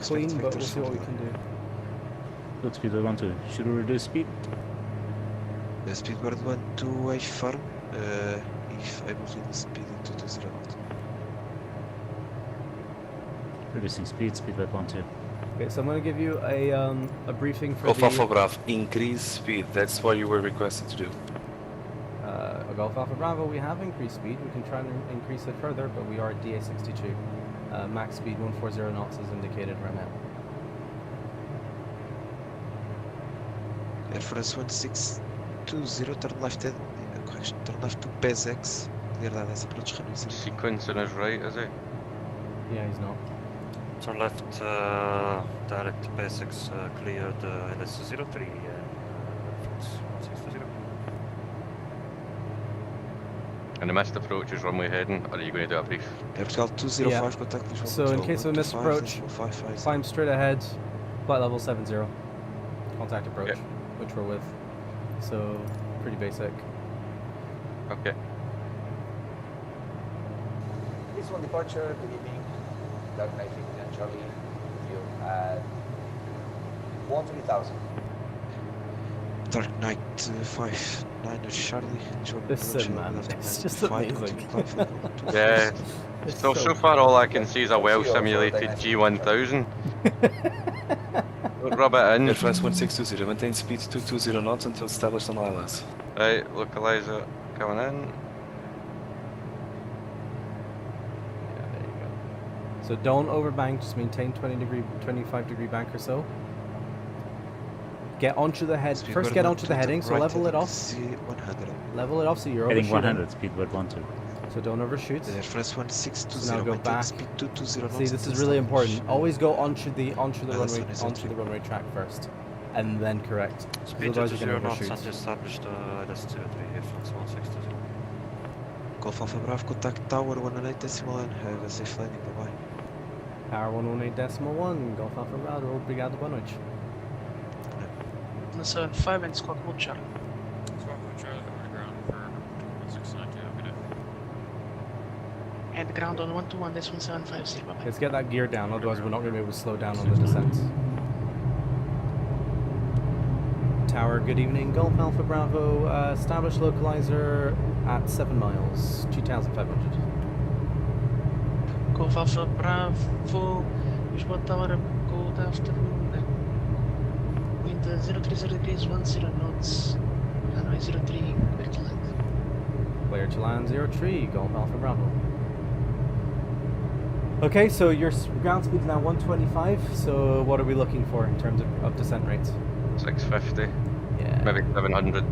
clean, but we'll see what we can do. Good speedbird 12. Should we reduce speed? Speedbird 12 IFR. If able to speed into 220 knots. Reducing speed, speedbird 12. Okay, so I'm going to give you a briefing for Golf Alpha Bravo, increase speed. That's what you were requested to do. Golf Alpha Bravo, we have increased speed. We can try and increase it further, but we are at DA62. Max speed 140 knots is indicated right now. Air France 1620, turn left in, correction, turn left to PSX. Clear that as approach. Sequence on his right, is it? Yeah, he's not. Turn left, direct basics cleared LS03 and France 1620. And the missed approach is runway heading, or are you going to do a brief? Vertical 205, contact Lisboa. So in case of a missed approach, climb straight ahead, flight level 70, contact approach, which we're with. So pretty basic. Okay. This one departure, good evening. Dark Knight 59 Charlie, you at 13,000. Dark Knight 59 Charlie. Listen, man, it's just amazing. Yeah. So far all I can see is a well-simulated G1000. Don't rub it in. Air France 1620, maintain speed 220 knots until established on ILS. Right, localizer coming in. So don't overbank, just maintain 25 degree bank or so. Get onto the head, first get onto the heading, so level it off. Level it off so you're heading overshooting. 100, speedbird 12. So don't overshoot. Air France 1620, so now go back. Speed 220 knots. See, this is really important. Always go onto the runway track first, and then correct. Speed Otherwise you're 220 going to knots overshoot. and established LS03 France 1620. Golf Alpha Bravo, contact Tower 118.1. Have a safe landing. Bye bye. Power 118.1, Golf Alpha Bravo, Brigada Boa Noite. 75 and Squawk Mode Charlie. Squawk Mode Charlie, over to ground for 1692, have a good day. And ground on 121, that's 1750, bye bye. Let's get that gear down, otherwise we're not going to be able to slow down on the descents. Tower, good evening, Golf Alpha Bravo, established localizer at 7 miles, 2,500. Golf Alpha Bravo, Lisboa Tower, good afternoon. Wind 030 degrees, 10 knots, runway 03, clear to land. Clear to land 03, Golf Alpha Bravo. Okay, so your ground speed is now 125, so what are we looking for in terms of descent rates? 650. Yeah. Maybe 700.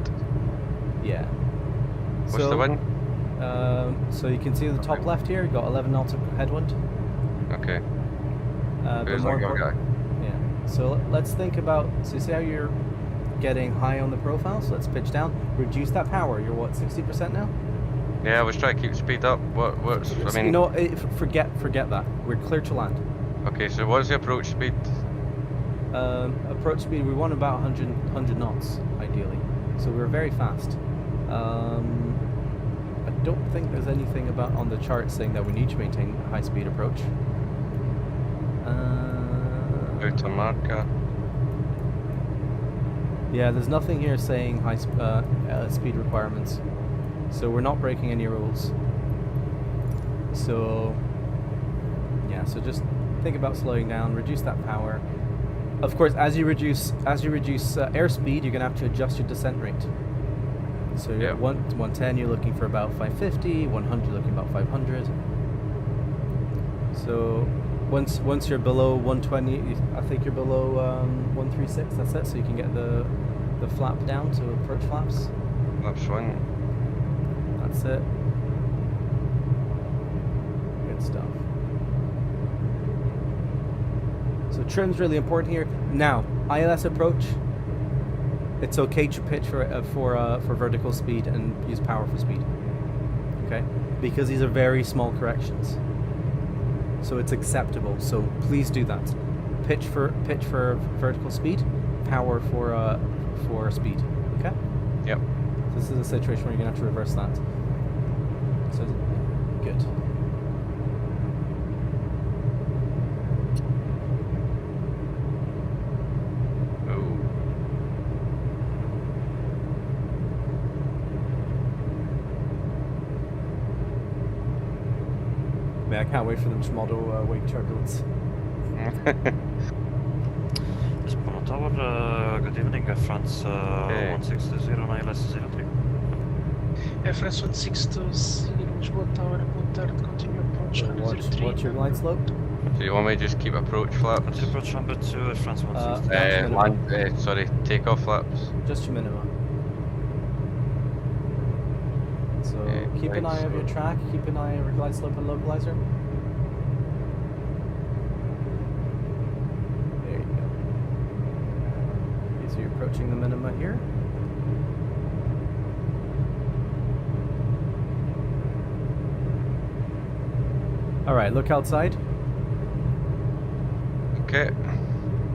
Yeah. What's the wind? So you can see the top left here, you've got 11 knots of headwind. Okay. But more important, yeah. So let's think about, so you see how you're getting high on the profile, so let's pitch down. Reduce that power, you're what, 60% now? Yeah, I was trying to keep speed up. What's, I mean... You know, forget that. We're clear to land. Okay, so what's the approach speed? Approach speed, we want about 100 knots, ideally. So we're very fast. I don't think there's anything about on the chart saying that we need to maintain high speed approach. Marca. Yeah, there's nothing here saying high speed requirements. So we're not breaking any rules. So yeah, so just think about slowing down, reduce that power. Of course, as you reduce airspeed, you're gonna have to adjust your descent rate. So you're at 110, you're looking for about 550, 100, you're looking about 500. So once you're below 120, I think you're below 136. That's it. So you can get the flap down to approach flaps. Flaps one. That's it. Good stuff. So So trim's really important here. Now, ILS approach. It's okay to pitch for vertical speed and use power for speed. Okay, because these are very small corrections. So it's acceptable. So please do that. Pitch for vertical speed, power for speed. Okay. Yep. So this is a situation where you're gonna have to reverse that. So good. I can't wait for them to model wake turbulence. Lisboa Tower, good evening, France 160 ILS 03. France 160 Lisboa Tower, report continue approach. What's your glide slope? So you want me to just keep approach flaps? What's approach number 2 France 160? Sorry, takeoff flaps. Just your minima. So keep an eye on your track, keep an eye on your glide slope and localizer. There you go. Okay, so you're approaching the minima here. Alright, look outside. Okay.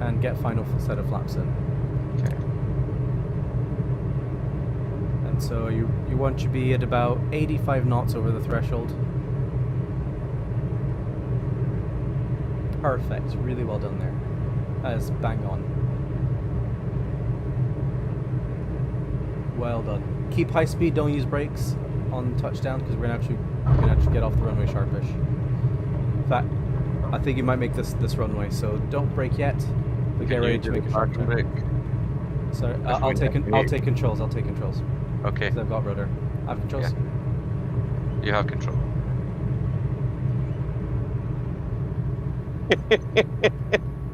And get final set of flaps in. So you want to be at about 85 knots over the threshold. Perfect. Really well done there. That is bang on. Well done. Keep high speed. Don't use brakes on touchdown because we're gonna actually get off the runway sharpish. In fact, I think you might make this runway. So don't brake yet. But get ready to make a sharp turn. So I'll take controls. I'll take controls. Okay. I've got rudder. I have controls. Yeah. You have control.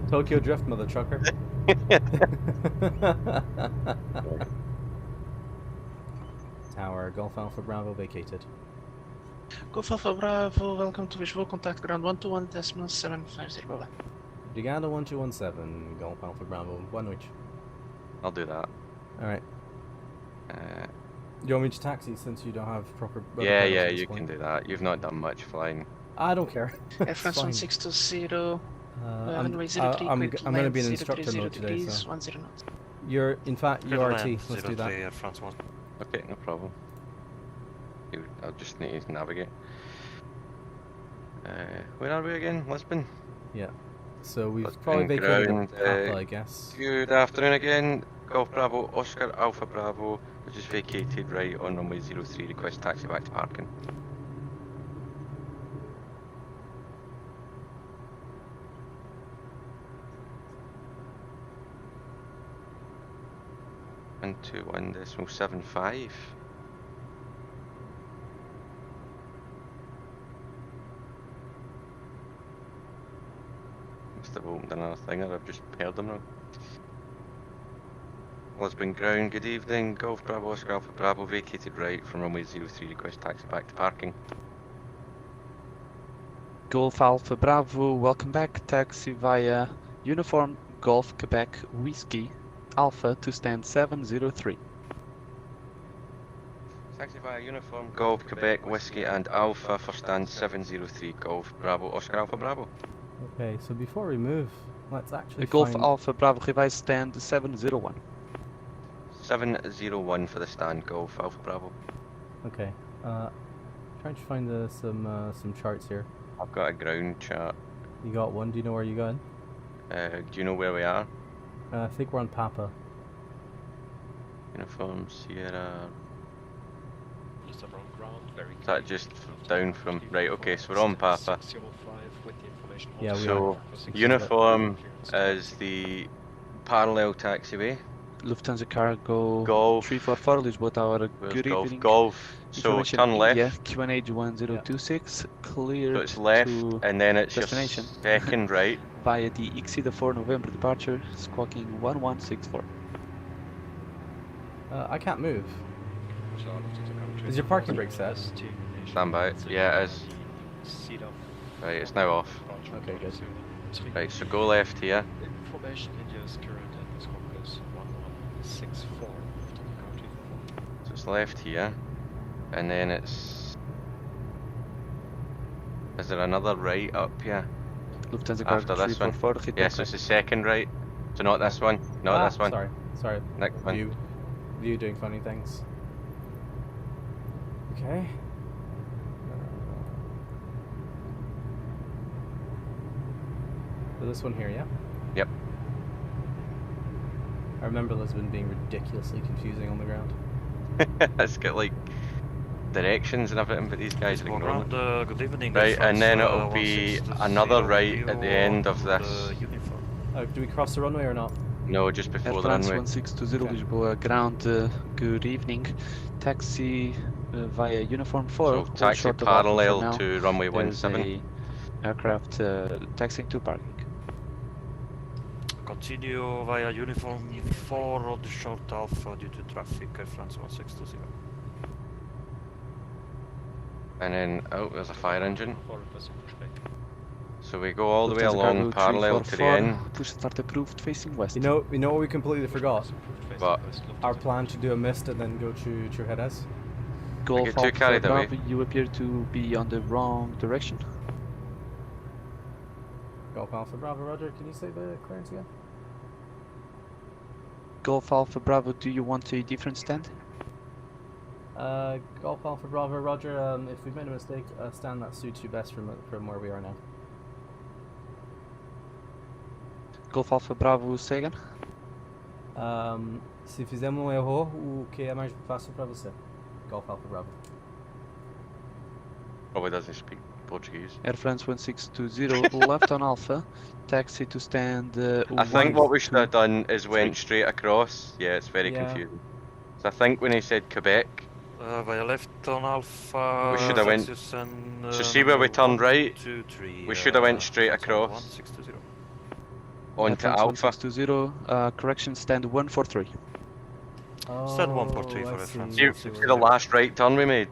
Tokyo Drift, mother trucker. Tower, Golf Alpha Bravo vacated. Golf Alpha Bravo, welcome to visual contact ground 121.750. Bye bye. Brigada 1217, Golf Alpha Bravo, 1 reach. I'll do that. Alright. Do you want me to taxi since you don't have proper... Yeah, you can do that. You've not done much flying. I don't care. France 1620. I'm going to be in instructor mode today, so... 10 knots. You're, in fact, URT. Let's do that. Okay, no problem. I'll just need to navigate. Where are we again? Lisbon? Yeah. So we've probably vacated Papa, I guess. Good afternoon again. Golf Bravo, Oscar Alpha Bravo, which is vacated right on runway 03, request taxi back to parking. One 121.75. Must have opened another thing or I've just paired them wrong. Lisbon ground, good evening. Golf Bravo, Oscar Alpha Bravo, vacated right from runway 03, request taxi back to parking. Golf Alpha Bravo, welcome back. Taxi via Uniform Golf Quebec Whiskey Alpha to stand 703. Taxi via Uniform Golf Quebec Whiskey and Alpha for stand 703, Golf Bravo, Oscar Alpha Bravo. Okay, so before we move, let's actually Golf Alpha Bravo, revised stand 701. 701 for the stand, Golf Alpha Bravo. Okay, trying to find some charts here. I've got a ground chart. You got one? Do you know where you're going? Do you know where we are? I think we're on Papa. Uniform Sierra. Is that just down from... Right, okay, so we're on Papa. Yeah, we so, Uniform is the parallel taxiway. Lufthansa Cargo Golf 344 Lisboa Tower, good Golf, evening. Golf, so turn left. Yeah, QNH 1026, clear so it's left, to and then it's destination. Your second right. Via the XC 4 November departure, squawking 1164. I can't move. Is your parking brake set? Stand by. Yeah, it is. Right, it's now off. Okay, good. Right, so go left here. Information India's current and this compass 1164. So it's left here. And then it's... Is there another right up here? After this one? Yes, it's the second right. So not this one. No, this one. Sorry. Next one. View doing funny things. Okay. So this one here, yeah? Yep. I remember Lisbon being ridiculously confusing on the ground. It's got like directions and everything, but these guys are ignoring it. Good evening. Right, and then it'll be another right at the end of this. Do we cross the runway or not? No, just before the runway. 1620 Lisboa ground, good evening. Taxi via uniform 4. So taxi parallel to runway 17. Aircraft taxiing to parking. Continue via uniform 4 on the short alpha due to traffic, Air France 1620. And then, oh, there's a fire engine. So we go all the way along parallel to the end. Push start approved facing west. You know what we completely forgot? What? Our plan to do a mist and then go to Jerez. Golf too carried away. You appear to be on the wrong direction. Golf Alpha Bravo, Roger, can you say the clearance again? Golf Alpha Bravo, do you want a different stand? Golf Alpha Bravo, Roger, if we've made a mistake, a stand that suits you best from where we are now. Golf Alpha Bravo, say again? Se fizemos erro, o que é mais fácil para você? Golf Alpha Bravo. Probably doesn't speak Portuguese. Air France 1620 left on Alpha, taxi to stand. I think what we should have done is went straight across. Yeah, it's very confusing. So I think when he said Quebec, via left on Alpha. We should have went. So see where we turned right. We should have went straight across. Onto Alpha. 1620. Correction, stand 143. Stand 143 for Air France. See the last right turn we made.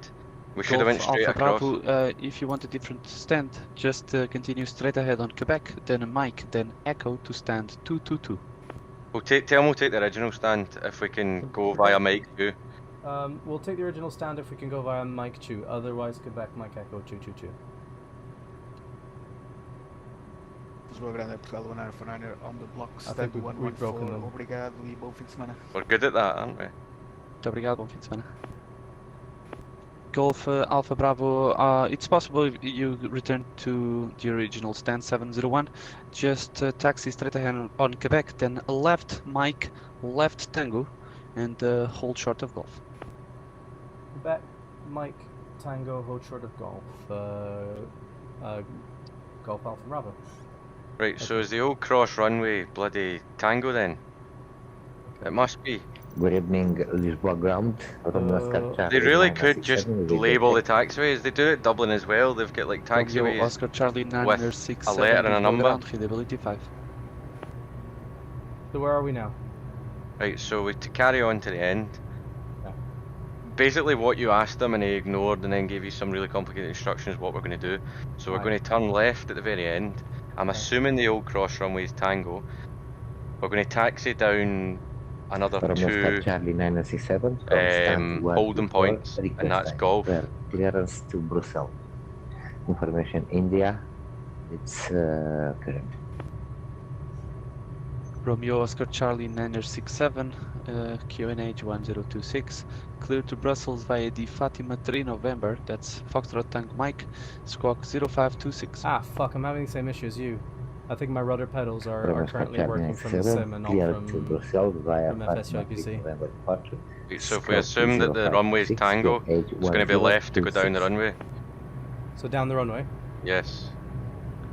We should have went straight Alpha across. Bravo, if you want a different stand, just continue straight ahead on Quebec, then Mike, then Echo to stand 222. Tell them we'll take the original stand if we can go via Mike 2. We'll take the original stand if we can go via Mike 2, otherwise Quebec, Mike Echo 222. Lisboa Grande Portugal 1949 on the block, I think we've broken them. Obrigado e bom fim de semana. We're good at that, aren't we? Muito obrigado, bom fim de semana. Golf Alpha Bravo, it's possible if you return to the original stand 701, just taxi straight ahead on Quebec, then left Mike, left Tango, and hold short of Golf. Quebec, Mike, Tango, hold short of Golf. Golf Alpha Bravo. Right, so is the old cross runway bloody Tango then? It must be. Good evening, Lisboa ground. They really could just label the taxiways. They do it at Dublin as well. They've got like taxiways Oscar Charlie with a letter and a number. Fidelity 5. So where are we now? Right, so to carry on to the end. Yeah. Basically what you asked them and they ignored and then gave you some really complicated instructions what we're going to do. So we're going to turn left at the very end. I'm assuming the old cross runway is Tango. We're going to taxi down another two holding points, and that's Golf. Clearance to Brussels. Information India, it's current. Romeo Oscar Charlie 967, QNH 1026, clear to Brussels via the Fatima 3 November, that's Foxtrot Tank Mike, squawk 0526. Ah, fuck, I'm having the same issue as you. I think my rudder pedals are currently working from the sim and not from FSUIPC. So if we assume that the runway is Tango, it's going to be left to go down the runway. So down the runway? Yes.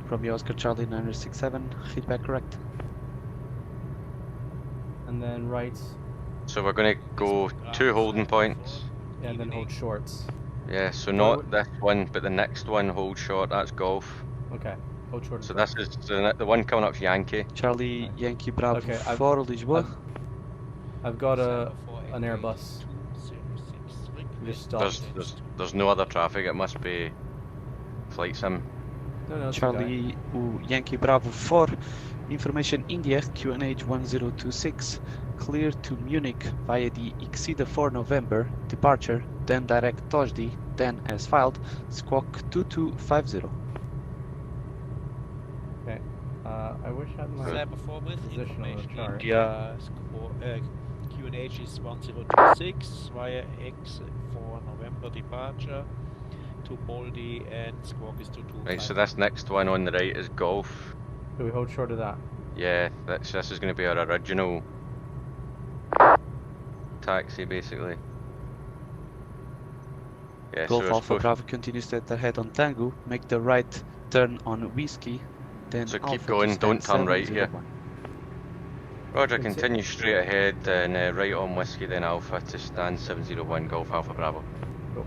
Romeo Oscar Charlie 967, feedback correct. And then right. So we're going to go two holding points. Yeah, and then hold shorts. Yeah, so not this one, but the next one hold short, that's Golf. Okay, hold short. So this is the one coming up to Yankee. Charlie Yankee Bravo 4 Lisboa. I've got an Airbus. Just stopped. There's no other traffic, it must be flight sim. No, Charlie Yankee Bravo 4. Information India QNH 1026. Clear to Munich via the Exceeder 4 November departure, then direct Tojdi, then as filed, squawk 2250. Okay. I wish I had my Slam before with position on the information chart. India QNH is 1026 via X4 November departure to Baldy and squawk is 2250. Right, so this next one on the right is Golf. Do we hold short of that? Yeah, this is going to be our original taxi, basically. Yeah, Golf so Alpha Bravo continues straight ahead on Tango. Make the right turn on Whiskey. Then so keep Alpha going, don't turn right here. 701. Roger, continue straight ahead and right on Whiskey, then Alpha to stand 701 Golf Alpha Bravo. Cool.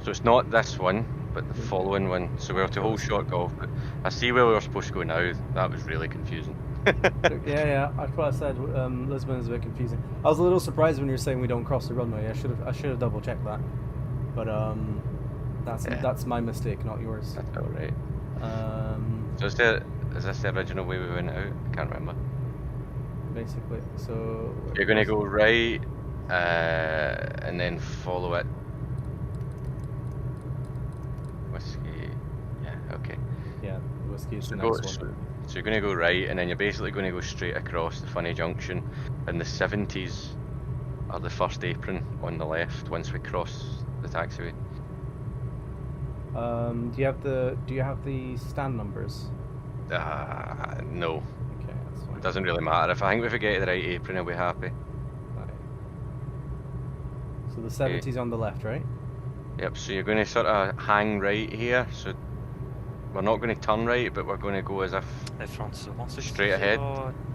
So it's not this one, but the following one. So we have to hold short Golf. But I see where we were supposed to go now. That was really confusing. yeah, that's what I said. Lisbon is a bit confusing. I was a little surprised when you were saying we don't cross the runway. I should have double checked that. But that's my mistake, not yours. That's alright. So is this the original way we went out? I can't remember. Basically, so you're gonna go right, and then follow it. Whiskey, yeah, okay. Yeah, Whiskey is the So next one. So you're gonna go right, and then you're basically gonna go straight across the Funny Junction, and the 70s are the first apron on the left once we cross the taxiway. Do you have the stand numbers? No. Okay, that's fine. It doesn't really matter. If we get to the right apron, I'll be happy. Right. So the 70's on the left, right? Yep. So you're going to sort of hang right here. So we're not going to turn right, but we're going to go as if straight ahead.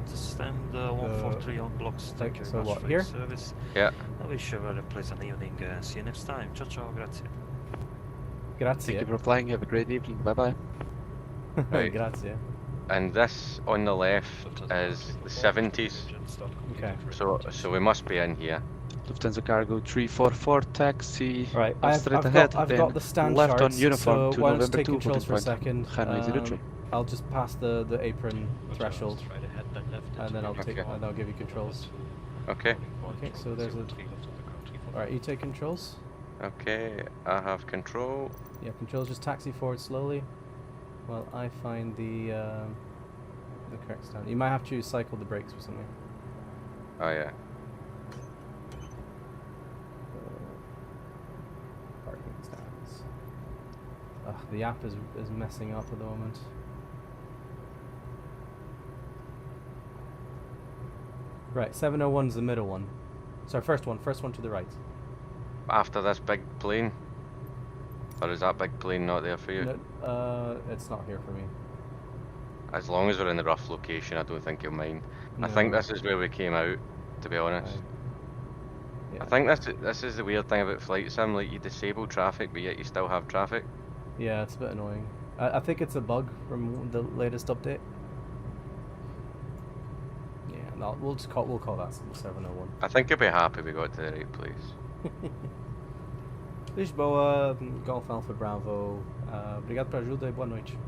Stand 143 on blocks. Thank you So very much what, for here? your service. Yeah. I wish you a very pleasant evening. See you next time. Ciao, ciao, grazie. Grazie. Thank you for flying. Have a great evening. Bye bye. Right. Grazie. And this on the left is the 70s. Okay. So we must be in here. Lufthansa Cargo 344 taxi. Right. I've got the stand left charts, on uniform so to why don't you November take 2 controls for a booking point. second. Hanoi 03. I'll just pass the apron threshold, Right ahead, then left. and then I'll give you controls. Okay. Okay. So there's a. All right. You take controls. Okay. I have control. Yeah. Controls. Just taxi forward slowly, while I find the correct stand. You might have to cycle the brakes or something. Oh yeah. Parking stands. Ugh, the app is messing up at the moment. Right, 701's the middle one. Sorry, first one to the right. After this big plane? Or is that big plane not there for you? No, it's not here for me. As long as we're in the rough location, I don't think you'll mind. I think this is where we came out, to be honest. Right. Yeah. I think this is the weird thing about flight sim, like you disable traffic, but yet you still have traffic. Yeah, it's a bit annoying. I think it's a bug from the latest update. Yeah, no, we'll call that 701. I think you'll be happy we got to the right place. Lisboa, Golf Alpha Bravo. Obrigado pela ajuda e boa noite.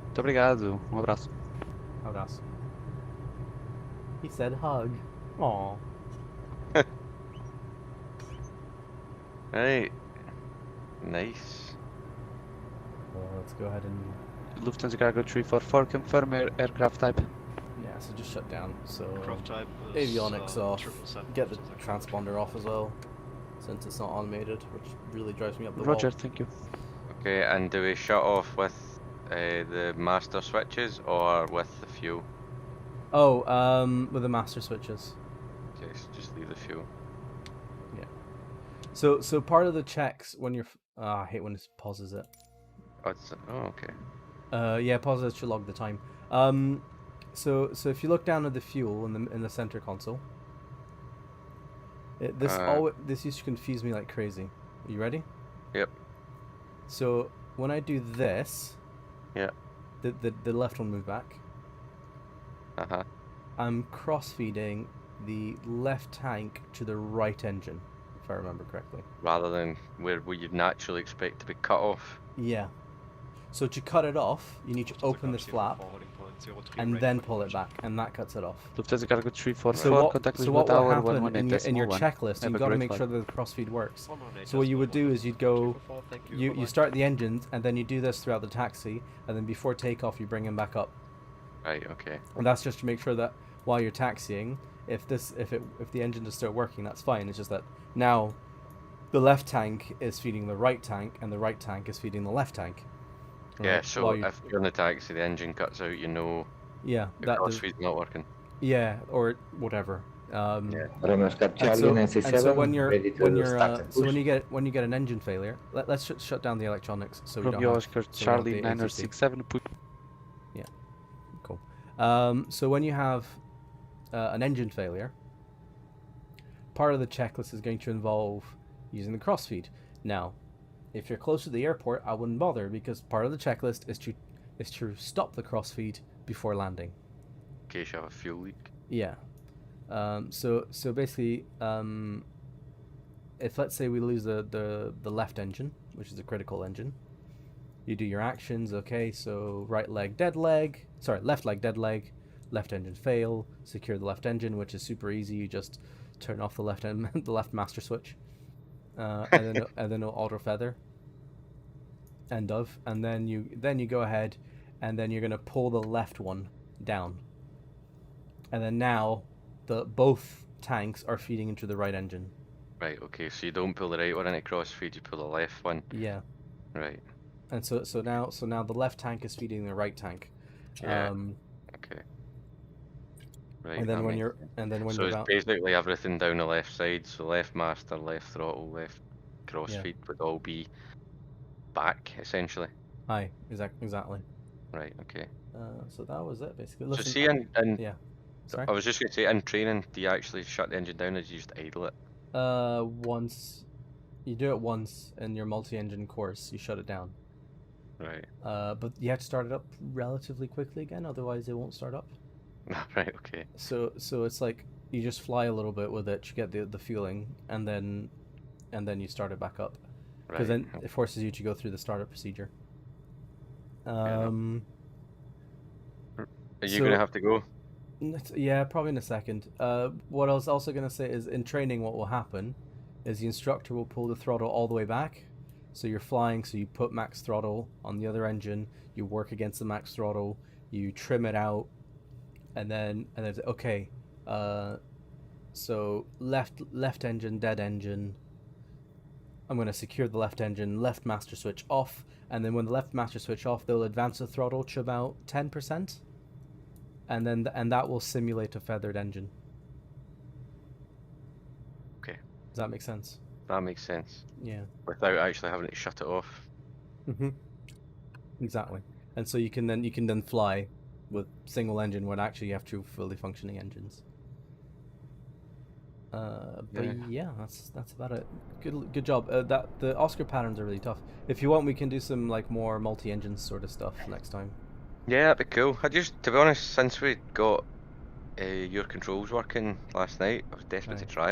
Muito obrigado. Abraço. Abraço. He said hug. Aww. Right. Nice. Well, let's go ahead and... Lufthansa Cargo 344, confirm aircraft type. Yeah, so just shut down. So Aircraft type was, avionics off. 777. Get the transponder off as well, since it's not automated, which really drives me up the Roger, wall. thank you. Okay, and do we shut off with the master switches or with the fuel? Oh, with the master switches. Okay, so just leave the fuel. Yeah. So part of the checks when you're... I hate when it pauses it. Oh, okay. Yeah, pauses should log the time. So if you look down at the fuel in the center console, this used to confuse me like crazy. Are you ready? Yep. So when I do this, yeah, the left one move back. I'm cross-feeding the left tank to the right engine, if I remember correctly. Rather than where you'd naturally expect to be cut off. Yeah. So to cut it off, you need to open this flap and then pull it back, and that cuts it off. Lufthansa Cargo 344, So contact what will happen in your checklist, you've got to make sure that the crossfeed works. So what you would do is you'd go, you start the engines, and then you do this throughout the taxi, and then before takeoff you bring them back up. Right. Okay. And that's just to make sure that while you're taxiing, if the engine is still working, that's fine. It's just that now the left tank is feeding the right tank, and the right tank is feeding the left tank. Yeah, Right? so if you're in the taxi, the engine cuts out, you know Yeah, the that crossfeed's not working. Yeah, or whatever. Romeo Star Charlie so 967, when you're ready to when you're start and so push. when you get an engine failure, let's shut down the electronics so we don't Romeo have, Oscar so we don't have Charlie the ATC. 967, put. Yeah, cool. So when you have an engine failure, part of the checklist is going to involve using the crossfeed. Now, if you're close to the airport, I wouldn't bother, because part of the checklist is to stop the crossfeed before landing. In case you have a fuel leak. Yeah. So basically, if let's say we lose the left engine, which is a critical engine, you do your actions. Okay, so right leg dead leg, sorry, left leg dead leg, left engine fail, secure the left engine, which is super easy. You just turn off the left the left master switch, and then auto feather. End of, and then you go ahead, and then you're gonna pull the left one down, and then now both tanks are feeding into the right engine. Right. Okay. So you don't pull the right one into crossfeed, you pull the left one. Yeah. Right. And so now the left tank is feeding the right tank. Yeah. Okay. Right. And then when you're so it's basically everything down the left side. So left master, left throttle, left crossfeed would all be back essentially. Aye, exactly. Right. Okay. So that was it basically. So Listen, see, and yeah. Sorry? I was just going to say, in training, do you actually shut the engine down, or do you just idle it? Once you do it once in your multi-engine course, you shut it down. Right. But you have to start it up relatively quickly again, otherwise it won't start up. Right. Okay. So it's like you just fly a little bit with it to get the fueling, and then you start it back up, because then it forces you to go through the startup procedure. Are you going to have to go? Yeah, probably in a second. What I was also going to say is, in training, what will happen is the instructor will pull the throttle all the way back. So you're flying, so you put max throttle on the other engine, you work against the max throttle, you trim it out, and then okay, so left engine, dead engine. I'm going to secure the left engine, left master switch off, and then when the left master switch off, they'll advance the throttle to about 10%. And that will simulate a feathered engine. Okay. Does that make sense? That makes sense. Yeah. Without actually having to shut it off. Mhm. Exactly. And so you can then fly with single engine when actually you have two fully functioning engines. But yeah, that's about it. Good job. The Oscar patterns are really tough. If you want, we can do some like more multi-engine sort of stuff next time. Yeah, that'd be cool. To be honest, since we got your controls working last night, I was desperate to try